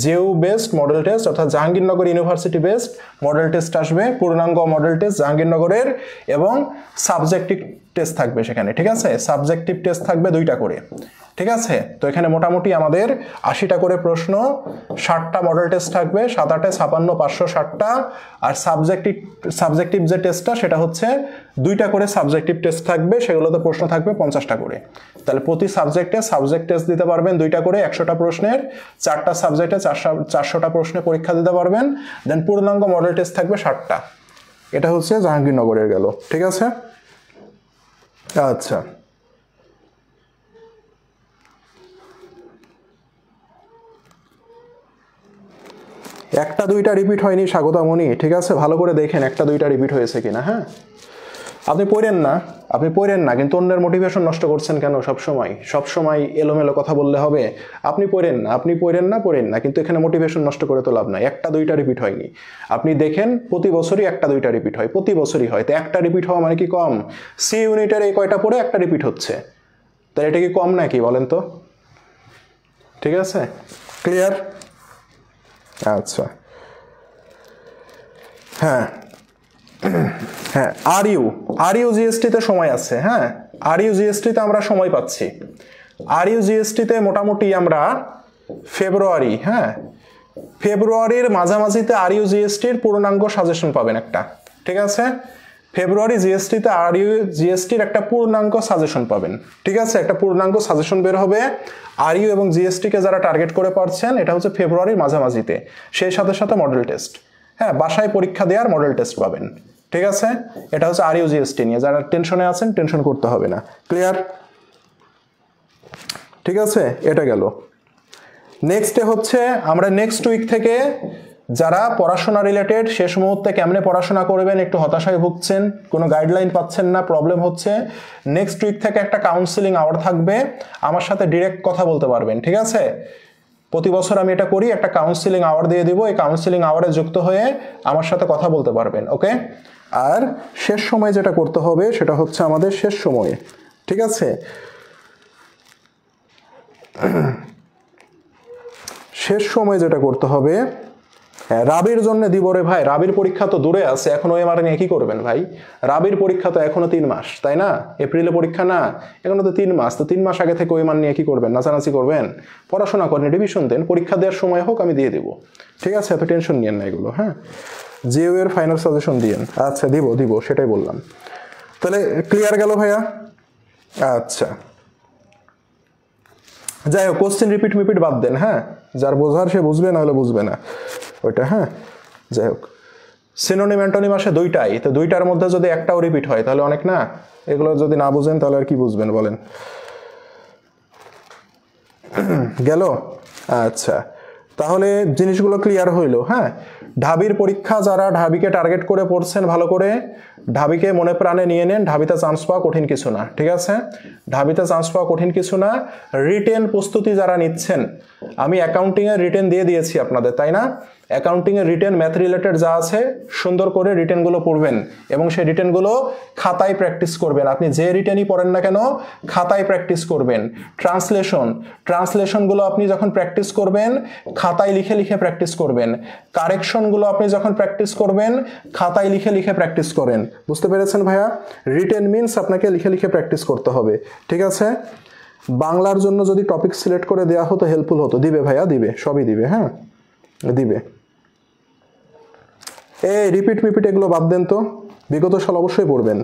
জেইউ বেসড মডেল টেস্ট অর্থাৎ Jahangirnagar university based model test আসবে, পূর্ণাঙ্গ মডেল টেস্ট জাহাঙ্গীরনগরের, এবং সাবজেক্টিভ টেস্ট থাকবে সেখানে, ঠিক আছে? সাবজেক্টিভ টেস্ট থাকবে 2টা করে, ঠিক আছে? তো এখানে মোটামুটি আমাদের 80টা করে প্রশ্ন, 60টা মডেল টেস্ট থাকবে, 7-8 56 560টা, আর সাবজেক্টিভ যে টেস্টটা সেটা হচ্ছে 2টা করে সাবজেক্টিভ টেস্ট থাকবে, সেগুলোতে প্রশ্ন থাকবে 50টা করে। তাহলে প্রতি সাবজেক্টে সাবজেক্ট টেস্ট দিতে পারবেন 2টা করে, 100টা প্রশ্নের, 4টা সাবজেক্টে 400টা প্রশ্নে পরীক্ষা দিতে পারবেন। দেন পূর্ণাঙ্গ মডেল টেস্ট থাকবে 60টা। এটা হচ্ছে জাহাঙ্গীরনগরের গেল, ঠিক আছে? আচ্ছা, একটা 2টা রিপিট হয়নি স্বাগতামণি, ঠিক আছে? ভালো করে দেখেন 1টা 2টা রিপিট হয়েছে কিনা। হ্যাঁ, আপনি পড়েন না কিন্তু অন্যের মোটিভেশন নষ্ট করছেন কেন? সবসময় এলোমেলো কথা বললে হবে? আপনি পড়েন না কিন্তু এখানে মোটিভেশন নষ্ট করে তো লাভ নাই। 1টা 2টা রিপিট হয়নি, আপনি দেখেন প্রতি বছরই 1টা 2টা রিপিট হয়, প্রতি বছরই হয়। তো 1টা রিপিট হওয়া মানে কি কম? সি ইউনিটের এই কয়টা পড়ে 1টা রিপিট হচ্ছে, তাহলে এটা কি কম নাকি বলেন তো? ঠিক আছে, ক্লিয়ার? আচ্ছা হ্যাঁ হ্যাঁ, আর ইউ জিএসটিতে সময় আছে। হ্যাঁ, আর ইউ জিএসটিতে আমরা সময় পাচ্ছি। আর ইউ জিএসটিতে মোটামুটি আমরা ফেব্রুয়ারি, হ্যাঁ ফেব্রুয়ারির মাঝামাঝিতে আর ইউ জিএসটির পূর্ণাঙ্গ সাজেশন পাবেন একটা, ঠিক আছে? ফেব্রুয়ারি জিএসটিতে আর ইউ জিএসটির একটা পূর্ণাঙ্গ সাজেশন পাবেন, ঠিক আছে? একটা পূর্ণাঙ্গ সাজেশন বের হবে আর ইউ এবং জিএসটিকে যারা টার্গেট করে পারছেন, এটা হচ্ছে ফেব্রুয়ারির মাঝামাঝিতে। সেই সাথে সাথে মডেল টেস্ট, হ্যাঁ বাসায় পরীক্ষা দেওয়ার মডেল টেস্ট পাবেন, ঠিক আছে? এটা হচ্ছে আর ইউ জিএসটি নিয়ে, যারা টেনশনে আছেন টেনশন করতে হবে না। ক্লিয়ার? ঠিক আছে, এটা গেল। নেক্সটে হচ্ছে আমরা নেক্সট উইক থেকে যারা পড়াশোনা রিলেটেড শেষ মুহূর্তে কেমনে পড়াশোনা করবেন একটু হতাশায় ভুগছেন, কোনো গাইডলাইন পাচ্ছেন না, প্রবলেম হচ্ছে, নেক্সট উইক থেকে একটা কাউন্সিলিং আওয়ার থাকবে, আমার সাথে ডিরেক্ট কথা বলতে পারবেন, ঠিক আছে? প্রতি বছর আমি এটা করি, একটা কাউন্সিলিং আওয়ার দিয়ে দিব, এই কাউন্সিলিং আওয়ারে যুক্ত হয়ে আমার সাথে কথা বলতে পারবেন, ওকে? আর শেষ সময় যেটা করতে হবে সেটা হচ্ছে আমাদের শেষ সময়ে, ঠিক আছে? শেষ সময় যেটা করতে হবে, রাবির জন্য দিব রে ভাই, রাবির পরীক্ষা তো দূরে আছে, এখন ওএমআর নিয়ে কি করবেন ভাই? রাবির পরীক্ষা তো এখনো 3 মাস, তাই না? এপ্রিলে পরীক্ষা না, এখনো তো 3 মাস, তো 3 মাস আগে থেকে ওএমআর নিয়ে কি করবেন? নাচানাচি করবেন? পড়াশোনা করেন, রিভিশন দেন, পরীক্ষা দেওয়ার সময় হোক আমি দিয়ে দিব, ঠিক আছে? এত টেনশন নিয়েন না এগুলো। হ্যাঁ, জিও এর ফাইনাল সাজেশন দিয়েন। আচ্ছা দিব সেটাই বললাম। তাহলে ক্লিয়ার গেল ভাইয়া? আচ্ছা, যাই হোক, কোশ্চেন রিপিট বাদ দেন, হ্যাঁ যার বোঝার সে বুঝবে, না হলে বুঝবে না ওইটা। হ্যাঁ, যাই হোক, সিনোনিম অ্যান্টোনিম আসে দুইটাই, তো দুইটার মধ্যে যদি একটাও রিপিট হয় তাহলে অনেক না? এগুলো যদি না বুঝেন তাহলে আর কি বুঝবেন বলেন? গেল? আচ্ছা, তাহলে জিনিসগুলো ক্লিয়ার হইলো। হ্যাঁ, ঢাবির পরীক্ষা যারা ঢাবিকে টার্গেট করে পড়ছেন ভালো করে, ঢাবিকে মনে প্রাণে নিয়ে নেন, ঢাবিতে চান্স পাওয়া কঠিন কিছু না, ঠিক আছে? ঢাবিতে চান্স পাওয়া কঠিন কিছু না। রিটেন প্রস্তুতি যারা নিচ্ছেন, আমি অ্যাকাউন্টিংয়ের রিটেন দিয়ে দিয়েছি আপনাদের, তাই না? অ্যাকাউন্টিংয়ের রিটেন ম্যাথ রিলেটেড যা আছে সুন্দর করে রিটেনগুলো পড়বেন এবং সেই রিটেনগুলো খাতায় প্র্যাকটিস করবেন। আপনি যে রিটেনই পড়েন না কেন খাতায় প্র্যাকটিস করবেন। ট্রান্সলেশনগুলো আপনি যখন প্র্যাকটিস করবেন খাতায় লিখে লিখে প্র্যাকটিস করবেন। কারেকশনগুলো আপনি যখন প্র্যাকটিস করবেন খাতায় লিখে লিখে প্র্যাকটিস করেন। বুঝতে পেরেছেন ভাইয়া? রিটেন মিনস আপনাকে লিখে লিখে প্র্যাকটিস করতে হবে, ঠিক আছে? বাংলার জন্য যদি টপিক সিলেক্ট করে দেওয়া হতো হেল্পফুল হতো। দিবে ভাইয়া, দিবে, সবই দিবে। হ্যাঁ দিবে। এই রিপিট এগুলো বাদ দেন তো, বিগত সাল অবশ্যই পড়বেন।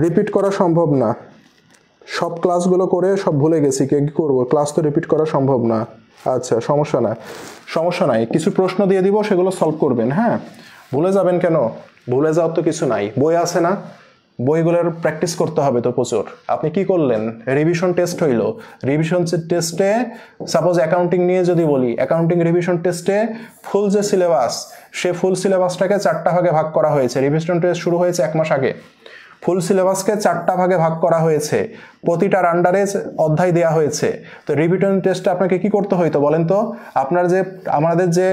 রিপিট করা সম্ভব না, সব ক্লাসগুলো করে সব ভুলে গেছি, কি করবো? ক্লাস তো রিপিট করা সম্ভব না। আচ্ছা, সমস্যা নাই, কিছু প্রশ্ন দিয়ে দিব, সেগুলো সলভ করবেন। হ্যাঁ, ভুলে যাবেন কেন? ভুলে যাওয়ার তো কিছু নাই, বই আছে না? বইগুলোর প্র্যাকটিস করতে হবে তো প্রচুর। আপনি কি করলেন? রিভিশন টেস্ট হইলো, রিভিশন টেস্টে সাপোজ অ্যাকাউন্টিং নিয়ে যদি বলি, অ্যাকাউন্টিং রিভিশন টেস্টে ফুল যে সিলেবাস, সে ফুল সিলেবাসটাকে 4টা ভাগে ভাগ করা হয়েছে। রিভিশন টেস্ট শুরু হয়েছে 1 মাস আগে। ফুল সিলেবাসকে 4টা ভাগে ভাগ করা হয়েছে, প্রতিটার আন্ডারে অধ্যায় দেওয়া হয়েছে। তো রিভিশন টেস্টে আপনাকে কি করতে হইতো বলেন তো? আমাদের যে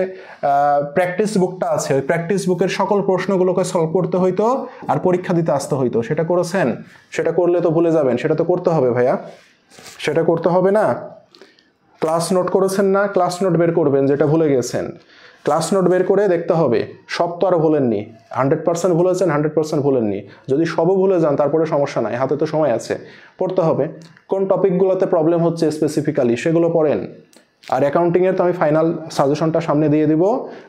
প্র্যাকটিস বুকটা আছে, ওই প্র্যাকটিস বুকের সকল প্রশ্নগুলোকে সলভ করতে হইতো আর পরীক্ষা দিতে আসতে হইতো। সেটা করেছেন? সেটা করলে তো ভুলে যাবেন, সেটা তো করতে হবে ভাইয়া, সেটা করতে হবে না? ক্লাস নোট করেছেন না? ক্লাস নোট বের করবেন যেটা ভুলে গেছেন, ক্লাস নোট বের করে দেখতে হবে। সব তো আর ভুলেননি, 100% ভুলেছেন, 100% ভুলেননি। যদি সবও ভুলে যান তারপরে সমস্যা নাই, হাতে তো সময় আছে, পড়তে হবে। কোন টপিকগুলোতে প্রবলেম হচ্ছে স্পেসিফিক্যালি সেগুলো পড়েন। আর অ্যাকাউন্টিংয়ের তো আমি ফাইনাল সাজেশনটা সামনে দিয়ে দিব,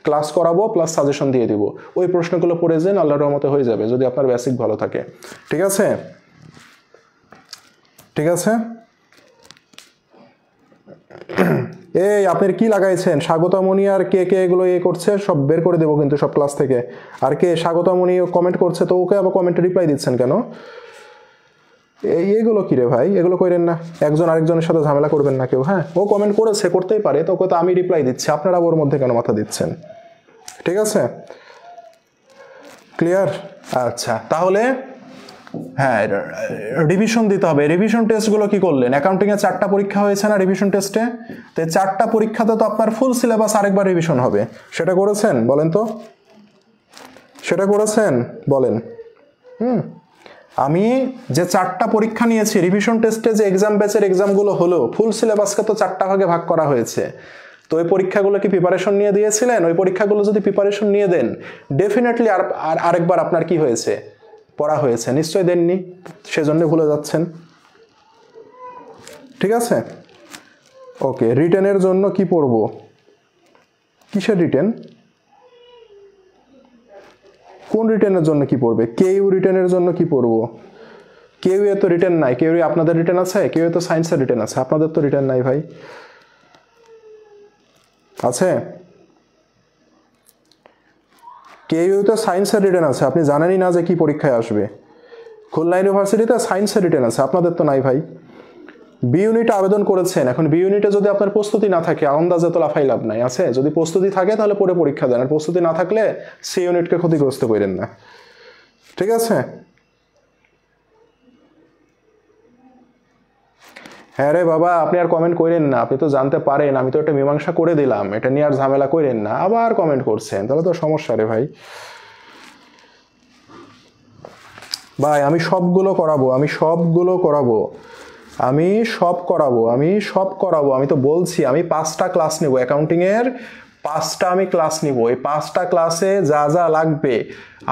ক্লাস করাবো প্লাস সাজেশন দিয়ে দিব। ওই প্রশ্নগুলো পড়ে যান, আল্লাহর রহমতে হয়ে যাবে যদি আপনার বেসিক ভালো থাকে। ঠিক আছে? ঠিক আছে। এই আপনার কি লাগাইছেন? স্বাগতমণি আর কে এগুলো করছে সব বের করে দেবো কিন্তু সব ক্লাস থেকে। আর কে স্বাগতমণি কমেন্ট করছে, তো ওকে আবার কমেন্টে রিপ্লাই দিচ্ছেন কেন? এইগুলো কি রে ভাই? এগুলো করেন না, একজন আরেকজনের সাথে ঝামেলা করবেন না কেউ। হ্যাঁ, ও কমেন্ট করেছে, করতেই পারে, তো ওকে তো আমি রিপ্লাই দিচ্ছি, আপনারা ওর মধ্যে কেন মাথা দিচ্ছেন? ঠিক আছে, ক্লিয়ার? আচ্ছা, তাহলে হ্যাঁ রিভিশন দিতে হবে। রিভিশন টেস্টগুলো কি করলেন? অ্যাকাউন্টিংয়ে 4টা পরীক্ষা হয়েছে না রিভিশন টেস্টে? তো 4টা পরীক্ষাতে তো আপনার ফুল সিলেবাস আরেকবার রিভিশন হবে। সেটা করেছেন বলেন তো? সেটা করেছেন বলেন? আমি যে 4টা পরীক্ষা নিয়েছি, রিভিশন টেস্টে যে এক্সাম ব্যাচের এক্সামগুলো হলো, ফুল সিলেবাসকে তো 4টা ভাগে ভাগ করা হয়েছে। তো ওই পরীক্ষাগুলো কি প্রিপারেশন নিয়ে দিয়েছিলেন? ওই পরীক্ষাগুলো যদি প্রিপারেশন নিয়ে দেন ডেফিনেটলি আরেকবার আপনার কি হয়েছে, পড়া হয়েছে। নিশ্চয়ই দেননি, সেজন্য ভুলে যাচ্ছেন। ঠিক আছে, ওকে। রিটেনের জন্য কি পড়ব? কিসের রিটেন? কোন রিটেনের জন্য কি পড়বে? কেইউ রিটেনের জন্য কি পড়ব? কেউ এ তো রিটেন নাই। কেউ আপনাদের রিটেন আছে? কেউ তো সায়েন্সের রিটেন আছে, আপনাদের তো রিটেন নাই ভাই। আছে? কেউ তো সায়েন্সের রিটেন আছে, আপনি জানেনই না যে কি পরীক্ষায় আসবে। খুলনা ইউনিভার্সিটিতে সায়েন্সের রিটেন আছে, আপনাদের তো নাই ভাই। বি ইউনিটে আবেদন করেছেন, এখন বি ইউনিটে যদি আপনার প্রস্তুতি না থাকে আন্দাজে তো লাফাই লাভ নাই। আছে? যদি প্রস্তুতি থাকে তাহলে পরে পরীক্ষা দেন, আর প্রস্তুতি না থাকলে সি ইউনিটকে ক্ষতিগ্রস্ত করেন না। ঠিক আছে? হ্যাঁ রে বাবা, আপনি আর কমেন্ট করেন না, আপনি তো জানতে পারেন আমি তো একটা মীমাংসা করে দিলাম, এটা নিয়ে আর ঝামেলা করেন না, আবার কমেন্ট করছেন, তাহলে তো সমস্যা রে ভাই। ভাই আমি সবগুলো করাবো, আমি সবগুলো করাবো, আমি সব করাবো, আমি সব করাবো। আমি তো বলছি আমি 5টা ক্লাস নেব অ্যাকাউন্টিং এর, 5টা আমি ক্লাস নিব। এই 5টা ক্লাসে যা যা লাগবে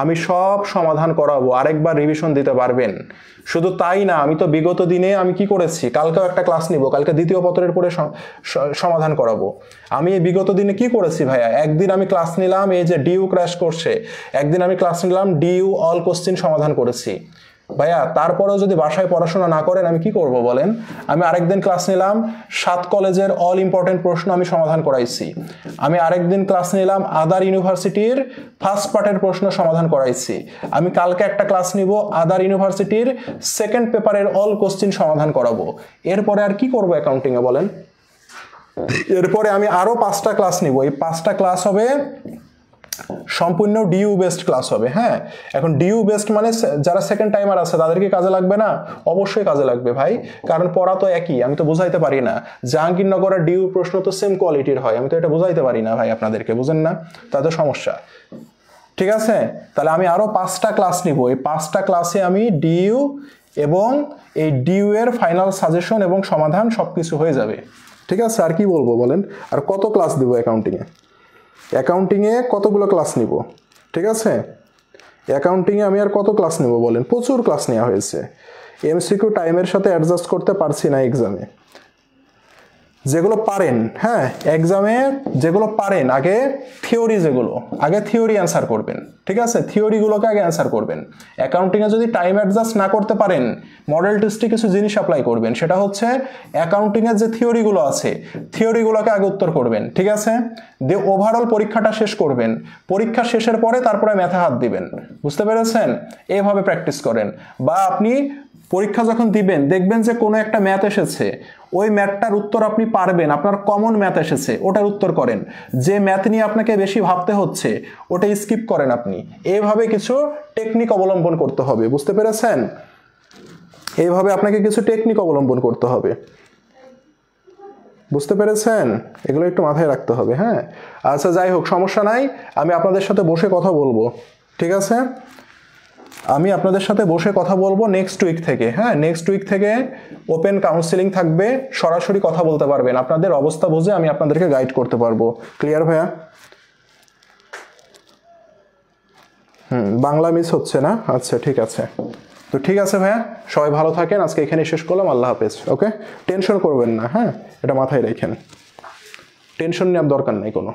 আমি সব সমাধান করাবো, আরেকবার রিভিশন দিতে পারবেন। শুধু তাই না, আমি তো বিগত দিনে আমি কি করেছি, কালকেও একটা ক্লাস নিব, কালকে দ্বিতীয় পত্রের পরে সমাধান করাবো। আমি এই বিগত দিনে কি করেছি ভাইয়া, একদিন আমি ক্লাস নিলাম এই যে ডিইউ ক্র্যাশ কোর্সে, একদিন আমি ক্লাস নিলাম ডিইউ অল কোশ্চেন সমাধান করেছি ভাইয়া। তারপরেও যদি বাসায় পড়াশোনা না করেন আমি কি করব বলেন? আমি আরেকদিন ক্লাস নিলাম 7 কলেজের অল ইম্পর্টেন্ট প্রশ্ন আমি সমাধান করাইছি। আমি আরেকদিন ক্লাস নিলাম আদার ইউনিভার্সিটির ফার্স্ট পার্টের প্রশ্ন সমাধান করাইছি। আমি কালকে একটা ক্লাস নিব আদার ইউনিভার্সিটির সেকেন্ড পেপারের অল কোশ্চেন সমাধান করাবো। এরপরে আর কি করব অ্যাকাউন্টিং এ বলেন? এরপরে আমি আরো 5টা ক্লাস নিব। এই 5টা ক্লাস হবে সম্পূর্ণ ডিইউ বেসড ক্লাস হবে। হ্যাঁ, এখন ডিইউ বেসড মানে যারা সেকেন্ড টাইমার আছে তাদেরকে কাজে লাগবে না? অবশ্যই কাজে লাগবে ভাই, কারণ পড়া তো একই। আমি তো বুঝাইতে পারি না, জাহাঙ্গীরনগরের ডিইউ প্রশ্ন তো সেম কোয়ালিটির হয়, আমি তো এটা বুঝাইতে পারি না ভাই আপনাদেরকে, বুঝেন না? তাতে সমস্যা। ঠিক আছে, তাহলে আমি আরো 5টা ক্লাস নিব। এই 5টা ক্লাসে আমি ডিইউ এবং এই ডিইউ এর ফাইনাল সাজেশন এবং সমাধান সবকিছু হয়ে যাবে। ঠিক আছে, আর কি বলবো বলেন? আর কত ক্লাস দিব অ্যাকাউন্টিং এ? অ্যাকাউন্টিং এ কতগুলো ক্লাস নিব? ঠিক আছে, অ্যাকাউন্টিং এ আমি আর কত ক্লাস নিব বলেন? প্রচুর ক্লাস নেওয়া হয়েছে। এমসিকিউ টাইমের সাথে অ্যাডজাস্ট করতে পারছি না এক্সামে। যেগুলো পারেন, হ্যাঁ এক্সামে যেগুলো পারেন আগে থিওরি, যেগুলো আগে থিওরি অ্যান্সার করবেন। ঠিক আছে, থিওরিগুলোকে আগে অ্যান্সার করবেন। অ্যাকাউন্টিংয়ে যদি টাইম অ্যাডজাস্ট না করতে পারেন মডেল টেস্টে কিছু জিনিস অ্যাপ্লাই করবেন, সেটা হচ্ছে অ্যাকাউন্টিংয়ের যে থিওরিগুলো আছে থিওরিগুলোকে আগে উত্তর করবেন। ঠিক আছে, দিয়ে ওভারঅল পরীক্ষাটা শেষ করবেন। পরীক্ষা শেষের পরে তারপরে ম্যাথে হাত দিবেন। বুঝতে পেরেছেন? এইভাবে প্র্যাকটিস করেন। বা আপনি পরীক্ষা যখন দিবেন দেখবেন যে কোনো একটা ম্যাথ এসেছে, ওই ম্যাথটার উত্তর আপনি পারবেন, আপনার কমন ম্যাথ এসেছে ওটার উত্তর করেন। যে ম্যাথ নিয়ে আপনাকে বেশি ভাবতে হচ্ছে ওটা স্কিপ করেন আপনি। এইভাবে কিছু টেকনিক অবলম্বন করতে হবে। বুঝতে পেরেছেন? এইভাবে আপনাকে কিছু টেকনিক অবলম্বন করতে হবে। বুঝতে পেরেছেন? এগুলো একটু মাথায় রাখতে হবে। হ্যাঁ, আচ্ছা যাই হোক, সমস্যা নাই, আমি আপনাদের সাথে বসে কথা বলবো। ঠিক আছে, আমি আপনাদের সাথে বসে কথা বলবো নেক্সট উইক থেকে। হ্যাঁ, নেক্সট উইক থেকে ওপেন কাউন্সিলিং থাকবে, সরাসরি কথা বলতে পারবেন। আপনাদের অবস্থা বুঝে আমি আপনাদেরকে গাইড করতে পারবো। ক্লিয়ার ভাইয়া? বাংলা মিস হচ্ছে না? আচ্ছা ঠিক আছে, তো ঠিক আছে ভাইয়া, সবাই ভালো থাকেন। আজকে এখানে শেষ করলাম, আল্লাহ হাফেজ। ওকে, টেনশন করবেন না, হ্যাঁ এটা মাথায় রাখেন, টেনশন নেওয়ার দরকার নেই কোনো।